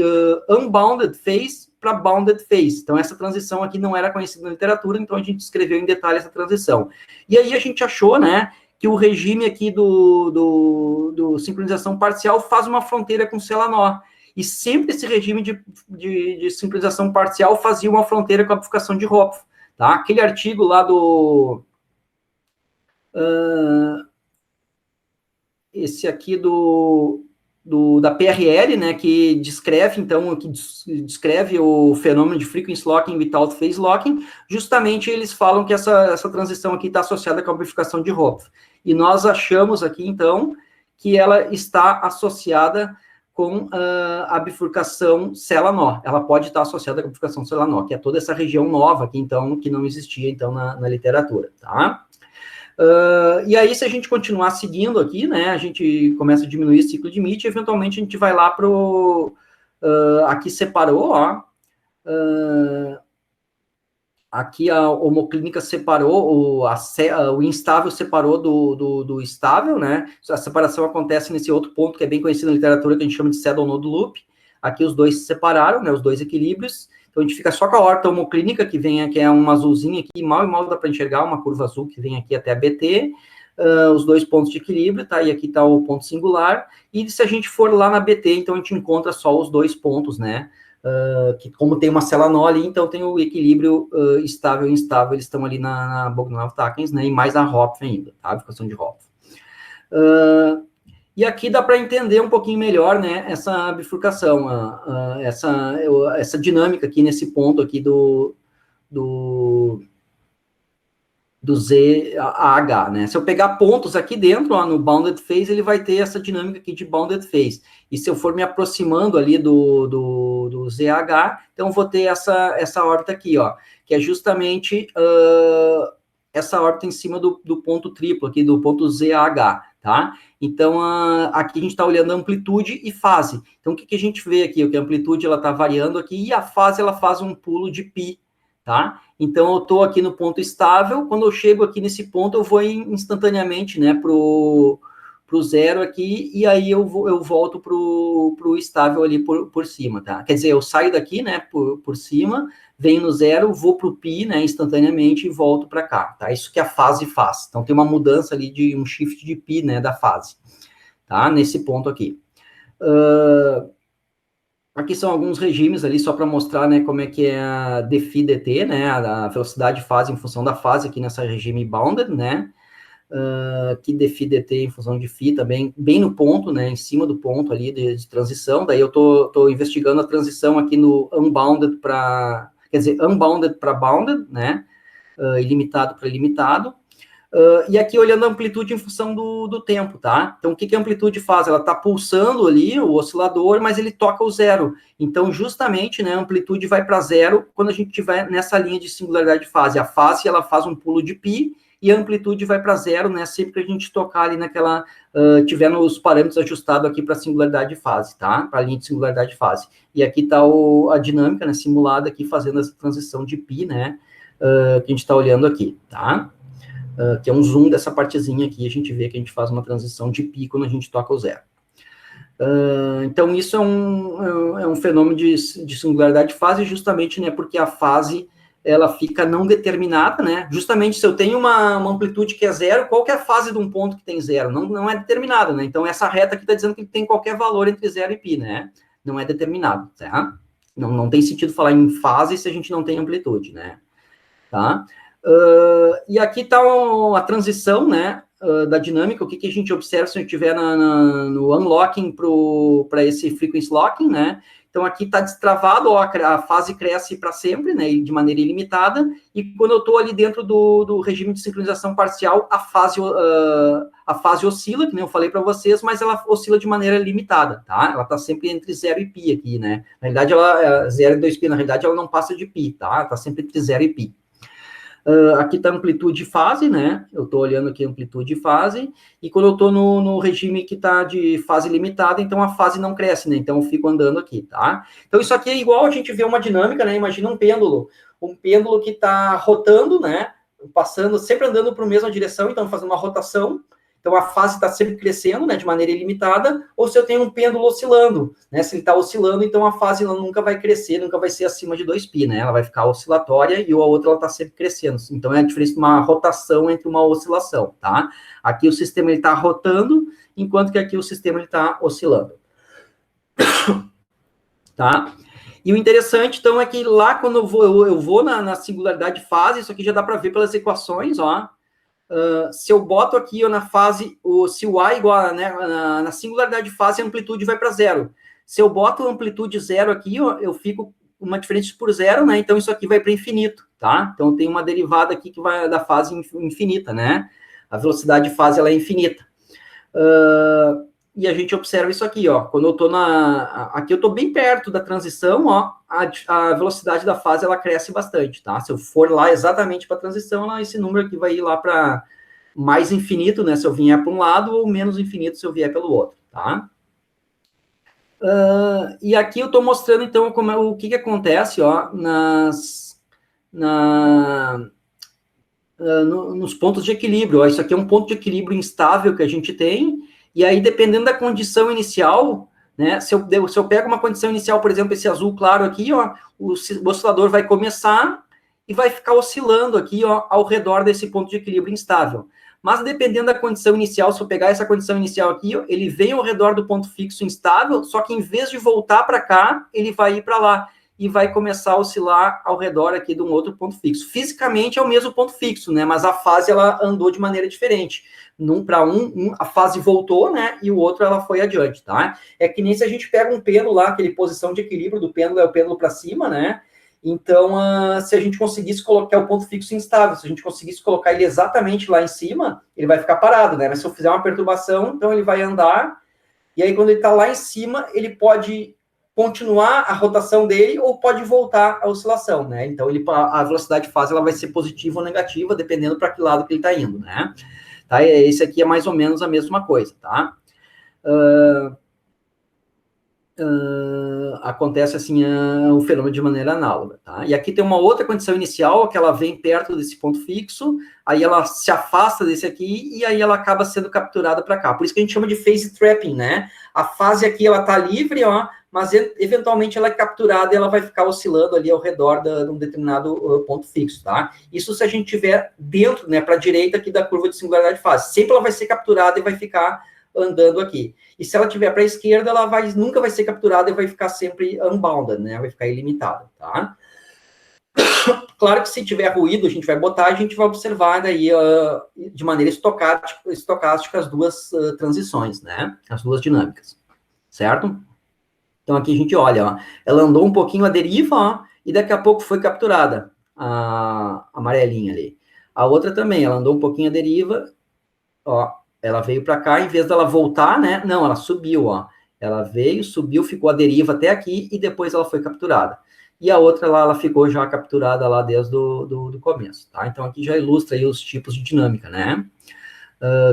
unbounded phase para bounded phase. Então, essa transição aqui não era conhecida na literatura, então a gente escreveu em detalhe essa transição. E aí a gente achou, né, que o regime aqui do sincronização parcial faz uma fronteira com sela-nó. E sempre esse regime de sincronização parcial fazia uma fronteira com a bifurcação de Hopf, tá? Aquele artigo lá esse aqui da PRL, né, que descreve, então, que descreve o fenômeno de frequency locking without phase locking, justamente eles falam que essa transição aqui está associada com a bifurcação de Hopf. E nós achamos aqui, então, que ela está associada com a bifurcação sela-nó. Ela pode estar associada com a bifurcação sela-nó, que é toda essa região nova aqui, então, que não existia, então, na literatura, tá? E aí, se a gente continuar seguindo aqui, né, a gente começa a diminuir esse ciclo de limite, e eventualmente a gente vai lá para o... aqui separou, ó, aqui a homoclínica separou, o instável separou do estável, né? A separação acontece nesse outro ponto que é bem conhecido na literatura, que a gente chama de saddle node loop. Aqui os dois se separaram, né? Os dois equilíbrios. Então a gente fica só com a horta homoclínica, que é uma azulzinha aqui, mal e mal dá para enxergar, uma curva azul que vem aqui até a BT. Os dois pontos de equilíbrio, tá? E aqui está o ponto singular. E se a gente for lá na BT, então a gente encontra só os dois pontos, né? Que como tem uma sela-nó ali, então tem o equilíbrio estável e instável, eles estão ali na Bogdanov-Takens, né, e mais a Hopf ainda, tá, a bifurcação de Hopf. E aqui dá para entender um pouquinho melhor, né, essa bifurcação, essa dinâmica aqui nesse ponto aqui do ZAH, né? Se eu pegar pontos aqui dentro, ó, no bounded phase, ele vai ter essa dinâmica aqui de bounded phase. E se eu for me aproximando ali do ZH, então eu vou ter essa órbita aqui, ó, que é justamente essa órbita em cima do ponto triplo aqui, do ponto ZH, tá? Então, aqui a gente está olhando amplitude e fase. Então, o que a gente vê aqui? Que a amplitude, ela está variando aqui, e a fase, ela faz um pulo de π, tá? Então, eu estou aqui no ponto estável, quando eu chego aqui nesse ponto, eu vou instantaneamente, né, pro zero aqui, e aí eu volto pro estável ali por cima, tá? Quer dizer, eu saio daqui, né, por cima, venho no zero, vou pro π, né, instantaneamente, e volto para cá, tá? Isso que a fase faz. Então, tem uma mudança ali, de um shift de π, né, da fase, tá? Nesse ponto aqui. Aqui são alguns regimes ali, só para mostrar, né, como é que é a dφ dt, né, a velocidade de fase em função da fase aqui nessa regime bounded, né, que dφ dt em função de φ também, bem no ponto, né, em cima do ponto ali de transição. Daí eu tô investigando a transição aqui no unbounded para, quer dizer, unbounded para bounded, né, ilimitado para ilimitado. E aqui olhando a amplitude em função do tempo, tá? Então, o que a amplitude faz? Ela está pulsando ali o oscilador, mas ele toca o zero. Então, justamente, né, a amplitude vai para zero quando a gente estiver nessa linha de singularidade de fase. A fase, ela faz um pulo de π, e a amplitude vai para zero, né, sempre que a gente tocar ali naquela, tiver os parâmetros ajustados aqui para a singularidade de fase, tá? Para a linha de singularidade de fase. E aqui está a dinâmica, né, simulada aqui, fazendo essa transição de π, né, que a gente está olhando aqui, tá? Que é um zoom dessa partezinha aqui, a gente vê que a gente faz uma transição de π quando a gente toca o zero. Então, isso é um fenômeno de singularidade de fase, justamente, né, porque a fase ela fica não determinada, né? Justamente se eu tenho uma amplitude que é zero, qual que é a fase de um ponto que tem zero? Não é determinada, né? Então, essa reta aqui está dizendo que tem qualquer valor entre zero e π, né? Não é determinado, tá? Não tem sentido falar em fase se a gente não tem amplitude, né? Tá? E aqui está a transição, né? Da dinâmica, o que a gente observa se a gente estiver no unlocking para esse frequency locking, né? Então, aqui está destravado, ó, a fase cresce para sempre, né, de maneira ilimitada, e quando eu estou ali dentro do regime de sincronização parcial, a fase oscila, que nem eu falei para vocês, mas ela oscila de maneira limitada, tá? Ela está sempre entre 0 e π aqui, né? Na realidade, 0 e 2π, na realidade, ela não passa de π, tá? Está sempre entre 0 e π. Aqui está amplitude e fase, né? Eu estou olhando aqui amplitude e fase, e quando eu estou no regime que está de fase limitada, então a fase não cresce, né? Então eu fico andando aqui, tá? Então isso aqui é igual a gente vê uma dinâmica, né? Imagina um pêndulo que está rotando, né? Passando, sempre andando para a mesma direção, então fazendo uma rotação. Então, a fase está sempre crescendo, né, de maneira ilimitada, ou se eu tenho um pêndulo oscilando, né, se ele está oscilando, então a fase nunca vai crescer, nunca vai ser acima de 2π, né, ela vai ficar oscilatória e a outra ela está sempre crescendo. Então, é a diferença de uma rotação entre uma oscilação, tá? Aqui o sistema está rotando, enquanto que aqui o sistema está oscilando. Tá? E o interessante, então, é que lá quando eu vou na singularidade de fase, isso aqui já dá para ver pelas equações, ó. Se eu boto aqui ó, na fase, se o A igual, né, na singularidade de fase, a amplitude vai para zero. Se eu boto amplitude zero aqui, ó, eu fico uma diferença por zero, né? Então, isso aqui vai para infinito, tá? Então, tem uma derivada aqui que vai da fase infinita, né? A velocidade de fase, ela é infinita. E a gente observa isso aqui, ó. Quando eu tô aqui eu tô bem perto da transição, ó, a velocidade da fase, ela cresce bastante, tá? Se eu for lá exatamente para a transição, esse número aqui vai ir lá para mais infinito, né? Se eu vier para um lado, ou menos infinito se eu vier pelo outro, tá? E aqui eu estou mostrando, então, o que acontece, ó, nos pontos de equilíbrio. Ó, isso aqui é um ponto de equilíbrio instável que a gente tem, e aí, dependendo da condição inicial, né, se eu pego uma condição inicial, por exemplo, esse azul claro aqui, ó, o oscilador vai começar e vai ficar oscilando aqui, ó, ao redor desse ponto de equilíbrio instável. Mas, dependendo da condição inicial, se eu pegar essa condição inicial aqui, ó, ele vem ao redor do ponto fixo instável, só que em vez de voltar para cá, ele vai ir para lá e vai começar a oscilar ao redor aqui de um outro ponto fixo. Fisicamente é o mesmo ponto fixo, né? Mas a fase ela andou de maneira diferente. Para a fase voltou, né? E o outro ela foi adiante, tá? É que nem se a gente pega um pêndulo lá, aquele posição de equilíbrio do pêndulo é o pêndulo para cima, né? Então, se a gente conseguisse colocar o ponto fixo instável, se a gente conseguisse colocar ele exatamente lá em cima, ele vai ficar parado, né? Mas se eu fizer uma perturbação, então ele vai andar, e aí quando ele está lá em cima, ele pode continuar a rotação dele ou pode voltar a oscilação, né? Então, a velocidade de fase ela vai ser positiva ou negativa, dependendo para que lado que ele está indo, né? Tá? Esse aqui é mais ou menos a mesma coisa, tá? Acontece assim o fenômeno de maneira análoga, tá? E aqui tem uma outra condição inicial, que ela vem perto desse ponto fixo, aí ela se afasta desse aqui, e aí ela acaba sendo capturada para cá. Por isso que a gente chama de phase trapping, né? A fase aqui, ela tá livre, ó, mas eventualmente ela é capturada e ela vai ficar oscilando ali ao redor de um determinado ponto fixo, tá? Isso se a gente tiver dentro, né, para a direita aqui da curva de singularidade de fase. Sempre ela vai ser capturada e vai ficar andando aqui. E se ela tiver para a esquerda, ela nunca vai ser capturada e vai ficar sempre unbounded, né? Vai ficar ilimitada, tá? Claro que se tiver ruído, a gente vai botar, a gente vai observar daí de maneira estocástica as duas transições, né? As duas dinâmicas, certo? Então aqui a gente olha, ó, ela andou um pouquinho à deriva, ó, e daqui a pouco foi capturada, a amarelinha ali. A outra também, ela andou um pouquinho à deriva, ó, ela veio para cá, em vez dela voltar, né? Não, ela subiu, ó. Ela veio, subiu, ficou à deriva até aqui e depois ela foi capturada. E a outra lá, ela ficou já capturada lá desde do começo, tá? Então aqui já ilustra aí os tipos de dinâmica, né?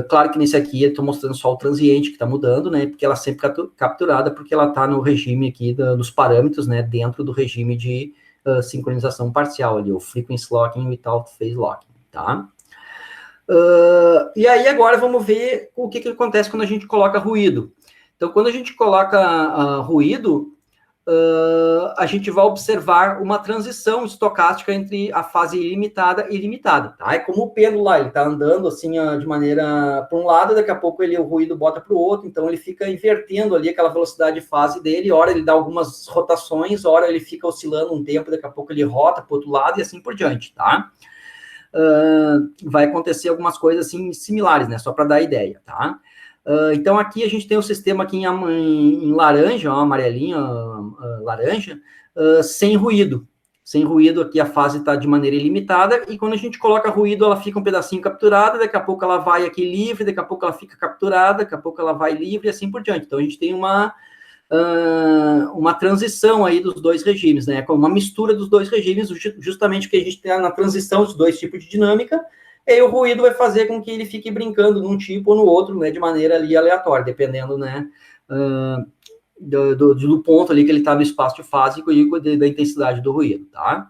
Claro que nesse aqui eu estou mostrando só o transiente que está mudando, né? Porque ela sempre capturada, porque ela está no regime aqui dos parâmetros, né? Dentro do regime de sincronização parcial ali, o frequency locking without phase locking, tá? E aí agora vamos ver o que acontece quando a gente coloca ruído. Então, quando a gente coloca ruído, a gente vai observar uma transição estocástica entre a fase ilimitada e limitada, tá? É como o pêndulo lá, ele tá andando assim de maneira para um lado, daqui a pouco o ruído bota para o outro, então ele fica invertendo ali aquela velocidade de fase dele, hora ele dá algumas rotações, hora ele fica oscilando um tempo, daqui a pouco ele rota para o outro lado e assim por diante, tá? Vai acontecer algumas coisas assim similares, né? Só para dar ideia, tá? Então, aqui a gente tem o sistema aqui em laranja, ó, amarelinho, laranja, sem ruído. Sem ruído, aqui a fase está de maneira ilimitada, e quando a gente coloca ruído, ela fica um pedacinho capturada, daqui a pouco ela vai aqui livre, daqui a pouco ela fica capturada, daqui a pouco ela vai livre, e assim por diante. Então, a gente tem uma transição aí dos dois regimes, né? Uma mistura dos dois regimes, justamente porque a gente tem na transição dos dois tipos de dinâmica, e aí o ruído vai fazer com que ele fique brincando num tipo ou no outro, né, de maneira ali aleatória, dependendo, né, do ponto ali que ele está no espaço de fase e da intensidade do ruído, tá?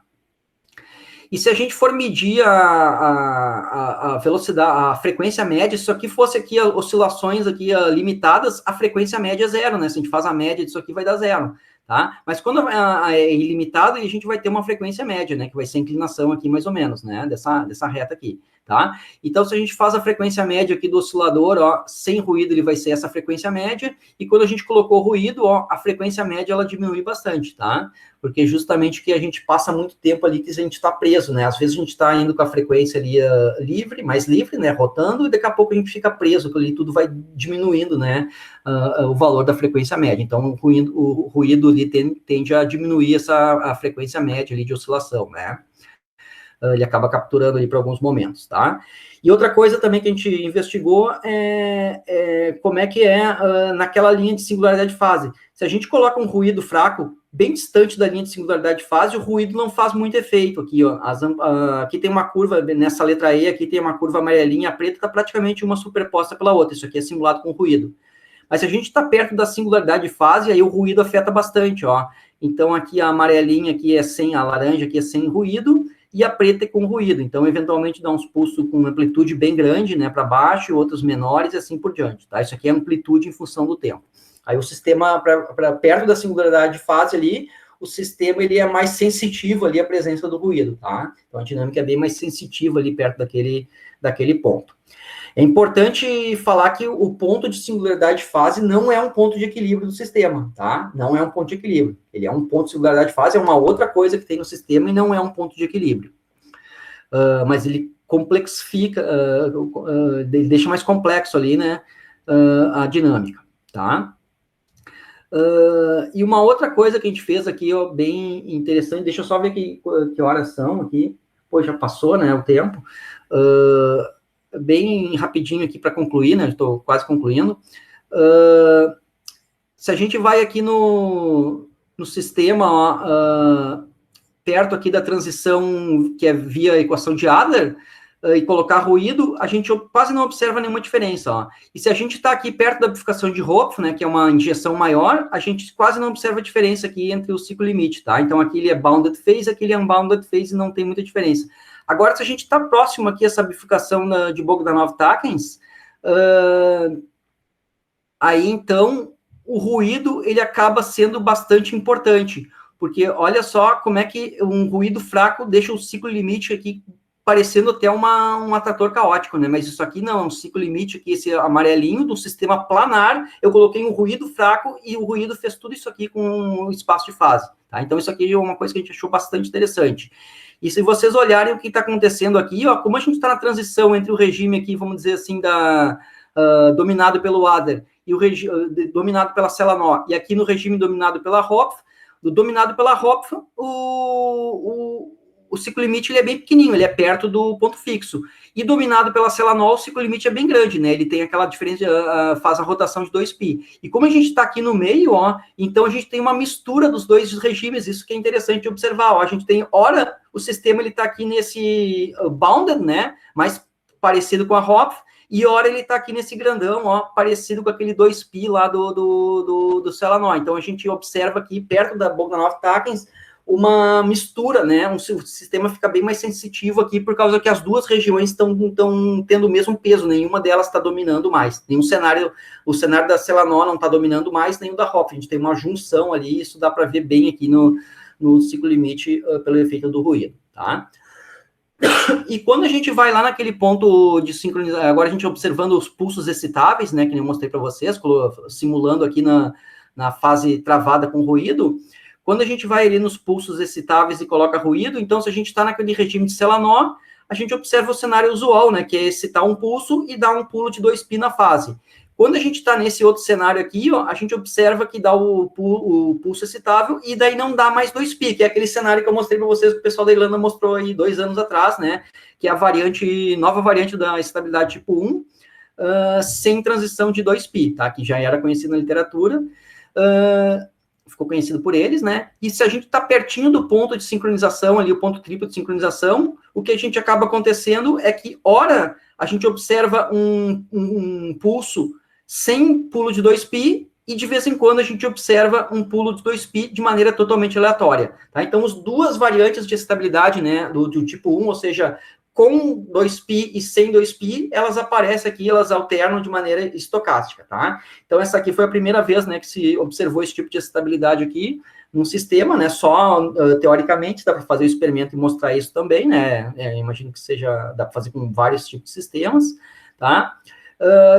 E se a gente for medir a velocidade, a frequência média, se isso aqui fosse aqui oscilações aqui limitadas, a frequência média é zero, né? Se a gente faz a média disso aqui, vai dar zero, tá? Mas quando é ilimitado, a gente vai ter uma frequência média, né? Que vai ser a inclinação aqui, mais ou menos, né? Dessa reta aqui, tá? Então, se a gente faz a frequência média aqui do oscilador, ó, sem ruído, ele vai ser essa frequência média, e quando a gente colocou ruído, ó, a frequência média, ela diminui bastante, tá? Porque justamente que a gente passa muito tempo ali que a gente está preso, né? Às vezes a gente está indo com a frequência ali mais livre, né? Rotando, e daqui a pouco a gente fica preso, que ali tudo vai diminuindo, né? O valor da frequência média. Então, o ruído ali tende a diminuir a frequência média ali de oscilação, né? Ele acaba capturando ali para alguns momentos, tá? E outra coisa também que a gente investigou é como é que naquela linha de singularidade de fase. Se a gente coloca um ruído fraco bem distante da linha de singularidade de fase, o ruído não faz muito efeito aqui, ó. Aqui tem uma curva, nessa letra E, aqui tem uma curva amarelinha, a preta está praticamente uma superposta pela outra, isso aqui é simulado com ruído. Mas se a gente está perto da singularidade de fase, aí o ruído afeta bastante, ó. Então, aqui a amarelinha aqui é sem, a laranja aqui é sem ruído, e a preta é com ruído. Então, eventualmente, dá uns pulsos com amplitude bem grande, né, para baixo, outros menores, e assim por diante, tá? Isso aqui é amplitude em função do tempo. Aí o sistema, para perto da singularidade de fase ali, o sistema ele é mais sensitivo ali à presença do ruído, tá? Então, a dinâmica é bem mais sensitiva ali perto daquele ponto. É importante falar que o ponto de singularidade de fase não é um ponto de equilíbrio do sistema, tá? Não é um ponto de equilíbrio. Ele é um ponto de singularidade de fase, é uma outra coisa que tem no sistema e não é um ponto de equilíbrio. Mas ele complexifica, ele deixa mais complexo ali, né, a dinâmica, tá? E uma outra coisa que a gente fez aqui, ó, bem interessante, deixa eu só ver que horas são aqui. Pô, já passou, né, o tempo. Bem rapidinho aqui para concluir, né? Estou quase concluindo. Se a gente vai aqui no sistema, ó, perto aqui da transição que é via equação de Adler, e colocar ruído, a gente quase não observa nenhuma diferença, ó. E se a gente está aqui perto da bifurcação de Hopf, né, que é uma injeção maior, a gente quase não observa diferença aqui entre o ciclo limite, tá? Então, aqui ele é bounded phase, aqui ele é unbounded phase, e não tem muita diferença. Agora, se a gente está próximo aqui a essa bifurcação de Bogdanov-Takens, aí, então, o ruído, ele acaba sendo bastante importante, porque olha só como é que um ruído fraco deixa o ciclo limite aqui parecendo até um atrator caótico, né? Mas isso aqui não, é um ciclo limite aqui, esse amarelinho do sistema planar, eu coloquei um ruído fraco e o ruído fez tudo isso aqui com o espaço de fase, tá? Então, isso aqui é uma coisa que a gente achou bastante interessante. E se vocês olharem o que está acontecendo aqui, ó, como a gente está na transição entre o regime aqui, vamos dizer assim, dominado pelo Adler e o regime dominado pela Celanó, e aqui no regime dominado pela Hopf, dominado pela Hopf, o ciclo limite ele é bem pequenininho, ele é perto do ponto fixo. E dominado pela Celanol, o ciclo limite é bem grande, né? Ele tem aquela diferença, faz a rotação de 2π. E como a gente está aqui no meio, ó, então a gente tem uma mistura dos dois regimes, isso que é interessante observar, ó. A gente tem, ora, o sistema ele está aqui nesse bounded, né? Mais parecido com a Hopf, e ora ele está aqui nesse grandão, ó, parecido com aquele 2π lá do Celanol. Então a gente observa aqui, perto da Bogdanov-Takens, uma mistura, né? O sistema fica bem mais sensitivo aqui, por causa que as duas regiões estão tendo o mesmo peso, nenhuma delas está dominando mais. Nenhum cenário, o cenário da Celanó não está dominando mais, nem o da Hopf. A gente tem uma junção ali, isso dá para ver bem aqui no ciclo limite pelo efeito do ruído, tá? E quando a gente vai lá naquele ponto de sincronização, agora a gente observando os pulsos excitáveis, né, que eu mostrei para vocês, simulando aqui na fase travada com ruído, quando a gente vai ali nos pulsos excitáveis e coloca ruído, então se a gente está naquele regime de Celanó, a gente observa o cenário usual, né, que é excitar um pulso e dar um pulo de 2π na fase. Quando a gente está nesse outro cenário aqui, ó, a gente observa que dá o pulso excitável e daí não dá mais 2π, que é aquele cenário que eu mostrei para vocês, que o pessoal da Irlanda mostrou aí 2 anos atrás, né, que é a nova variante da estabilidade tipo 1, sem transição de 2π, tá, que já era conhecido na literatura, ficou conhecido por eles, né? E se a gente está pertinho do ponto de sincronização ali, o ponto triplo de sincronização, o que a gente acaba acontecendo é que, ora, a gente observa um pulso sem pulo de 2π e de vez em quando a gente observa um pulo de 2π de maneira totalmente aleatória, tá? Então, as duas variantes de estabilidade, né, do tipo 1, ou seja, com 2π e sem 2π, elas aparecem aqui, elas alternam de maneira estocástica, tá? Então, essa aqui foi a primeira vez, né, que se observou esse tipo de estabilidade aqui num sistema, né, só teoricamente, dá para fazer o experimento e mostrar isso também, né, imagino que dá para fazer com vários tipos de sistemas, tá?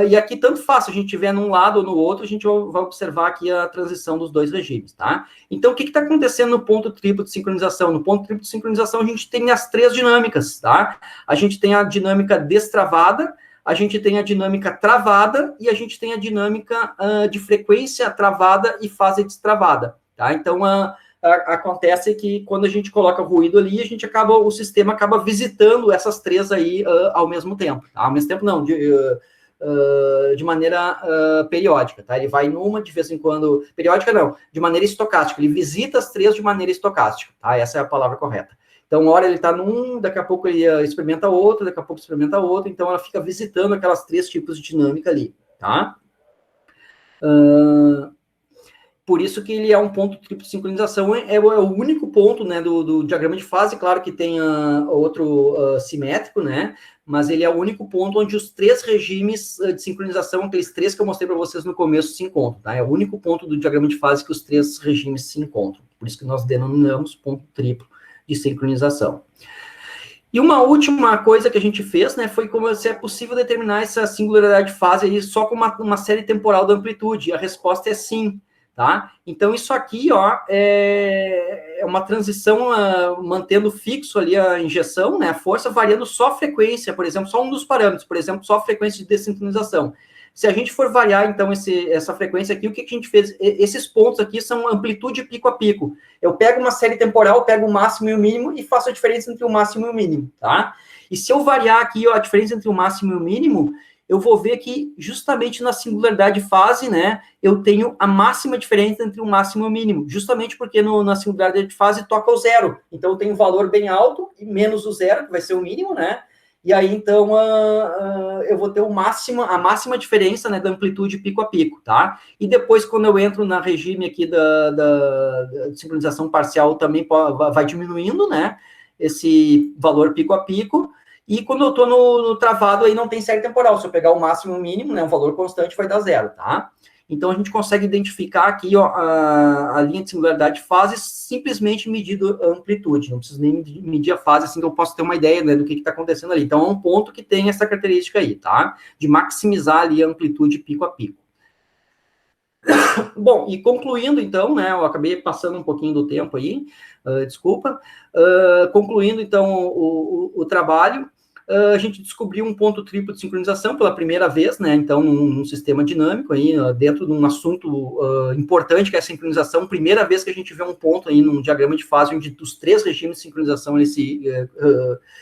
E aqui, tanto faz, se a gente estiver num lado ou no outro, a gente vai observar aqui a transição dos dois regimes, tá? Então, o que está acontecendo no ponto triplo de sincronização? No ponto triplo de sincronização, a gente tem as 3 dinâmicas, tá? A gente tem a dinâmica destravada, a gente tem a dinâmica travada e a gente tem a dinâmica de frequência travada e fase destravada, tá? Então, acontece que quando a gente coloca ruído ali, o sistema acaba visitando essas 3 aí ao mesmo tempo, tá? Ao mesmo tempo, não, de maneira periódica, tá? Ele vai numa, de vez em quando... Periódica não, de maneira estocástica. Ele visita as 3 de maneira estocástica, tá? Essa é a palavra correta. Então, uma hora ele está num, daqui a pouco ele experimenta outro, daqui a pouco experimenta outro, então ela fica visitando aquelas 3 tipos de dinâmica ali, tá? Por isso que ele é um ponto triplo de sincronização, é o único ponto, né, do diagrama de fase, claro que tem outro simétrico, né, mas ele é o único ponto onde os 3 regimes de sincronização, aqueles 3 que eu mostrei para vocês no começo, se encontram, tá? É o único ponto do diagrama de fase que os 3 regimes se encontram, por isso que nós denominamos ponto triplo de sincronização. E uma última coisa que a gente fez, né, foi como se é possível determinar essa singularidade de fase aí só com uma série temporal da amplitude, e a resposta é sim. Tá? Então, isso aqui, ó, é uma transição mantendo fixo ali a injeção, né, a força, variando só a frequência, por exemplo, só um dos parâmetros, por exemplo, só a frequência de dessincronização. Se a gente for variar, então, essa frequência aqui, o que a gente fez? Esses pontos aqui são amplitude pico a pico. Eu pego uma série temporal, pego o máximo e o mínimo e faço a diferença entre o máximo e o mínimo, tá? E se eu variar aqui, ó, a diferença entre o máximo e o mínimo, eu vou ver que justamente na singularidade de fase, né, eu tenho a máxima diferença entre o máximo e o mínimo, justamente porque na singularidade de fase toca o zero. Então, eu tenho um valor bem alto, e menos o zero, que vai ser o mínimo, né? E aí, então, eu vou ter a máxima diferença, né, da amplitude pico a pico, tá? E depois, quando eu entro na regime aqui da sincronização parcial, também vai diminuindo, né, esse valor pico a pico. E quando eu estou no travado, aí não tem série temporal. Se eu pegar o máximo e o mínimo, né, um valor constante, vai dar zero, tá? Então, a gente consegue identificar aqui, ó, a linha de singularidade de fase simplesmente medindo a amplitude. Não preciso nem medir a fase, assim que eu posso ter uma ideia, né, do que está acontecendo ali. Então, é um ponto que tem essa característica aí, tá? De maximizar ali a amplitude pico a pico. Bom, e concluindo, então, né, eu acabei passando um pouquinho do tempo aí, desculpa. Concluindo, então, o trabalho, a gente descobriu um ponto triplo de sincronização pela primeira vez, né, então, num sistema dinâmico, aí, dentro de um assunto importante, que é a sincronização, primeira vez que a gente vê um ponto aí num diagrama de fase, onde os 3 regimes de sincronização, eles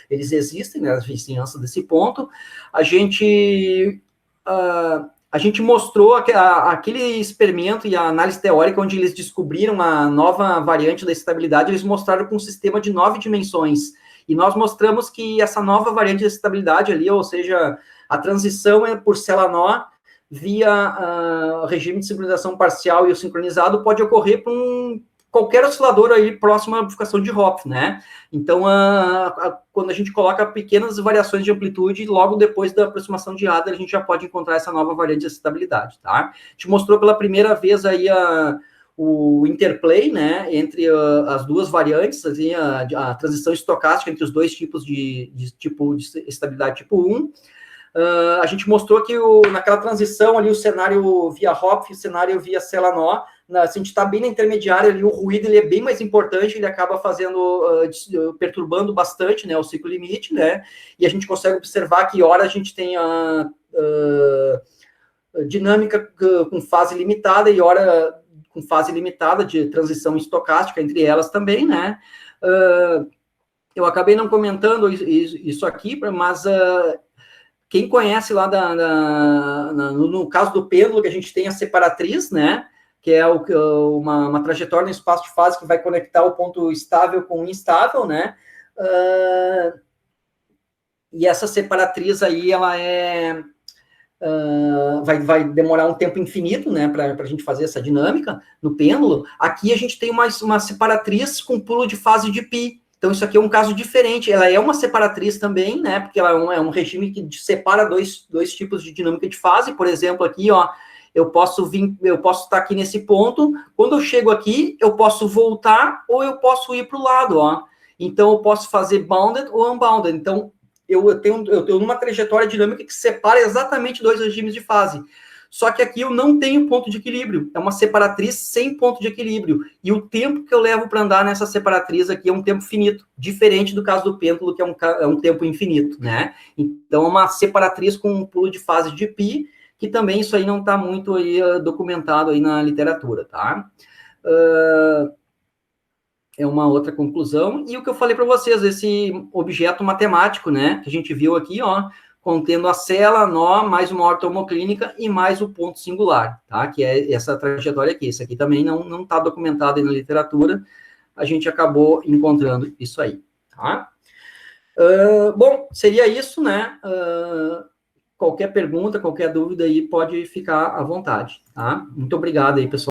existem, né, as vizinhanças desse ponto. A gente mostrou aquele experimento e a análise teórica onde eles descobriram a nova variante da estabilidade, eles mostraram com um sistema de 9 dimensões. E nós mostramos que essa nova variante da estabilidade ali, ou seja, a transição por Celanó via regime de sincronização parcial e o sincronizado pode ocorrer por qualquer oscilador aí próximo à amplificação de Hopf, né? Então, quando a gente coloca pequenas variações de amplitude, logo depois da aproximação de Adler, a gente já pode encontrar essa nova variante de excitabilidade, tá? A gente mostrou pela primeira vez aí o interplay, né, entre as duas variantes, assim, a transição estocástica entre os dois tipos de tipo de estabilidade tipo 1. A gente mostrou que naquela transição ali, o cenário via Hopf e o cenário via Celanó, se a gente está bem na intermediária ali, o ruído ele é bem mais importante, ele acaba perturbando bastante, né, o ciclo limite, né, e a gente consegue observar que hora a gente tem a dinâmica com fase limitada e hora com fase limitada de transição estocástica entre elas também, né. Eu acabei não comentando isso aqui, mas quem conhece lá no caso do pêndulo, que a gente tem a separatriz, né, que é uma trajetória no espaço de fase que vai conectar o ponto estável com o instável, né, e essa separatriz aí, ela vai demorar um tempo infinito, né, para a gente fazer essa dinâmica no pêndulo. Aqui a gente tem uma separatriz com pulo de fase de π. Então, isso aqui é um caso diferente. Ela é uma separatriz também, né? Porque ela é um regime que separa dois tipos de dinâmica de fase. Por exemplo, aqui, ó, eu posso estar aqui nesse ponto. Quando eu chego aqui, eu posso voltar ou eu posso ir para o lado, ó. Então, eu posso fazer bounded ou unbounded. Então, eu tenho uma trajetória dinâmica que separa exatamente dois regimes de fase. Só que aqui eu não tenho ponto de equilíbrio. É uma separatriz sem ponto de equilíbrio. E o tempo que eu levo para andar nessa separatriz aqui é um tempo finito, diferente do caso do pêndulo, que é um tempo infinito, né? Então, é uma separatriz com um pulo de fase de π, que também isso aí não está muito aí documentado aí na literatura, tá? É uma outra conclusão. E o que eu falei para vocês, esse objeto matemático, né? Que a gente viu aqui, ó, contendo a cela, nó, mais uma horta homoclínica e mais o ponto singular, tá? Que é essa trajetória aqui. Isso aqui também não está documentado aí na literatura. A gente acabou encontrando isso aí, tá? Bom, seria isso, né? Qualquer pergunta, qualquer dúvida aí, pode ficar à vontade, tá? Muito obrigado aí, pessoal.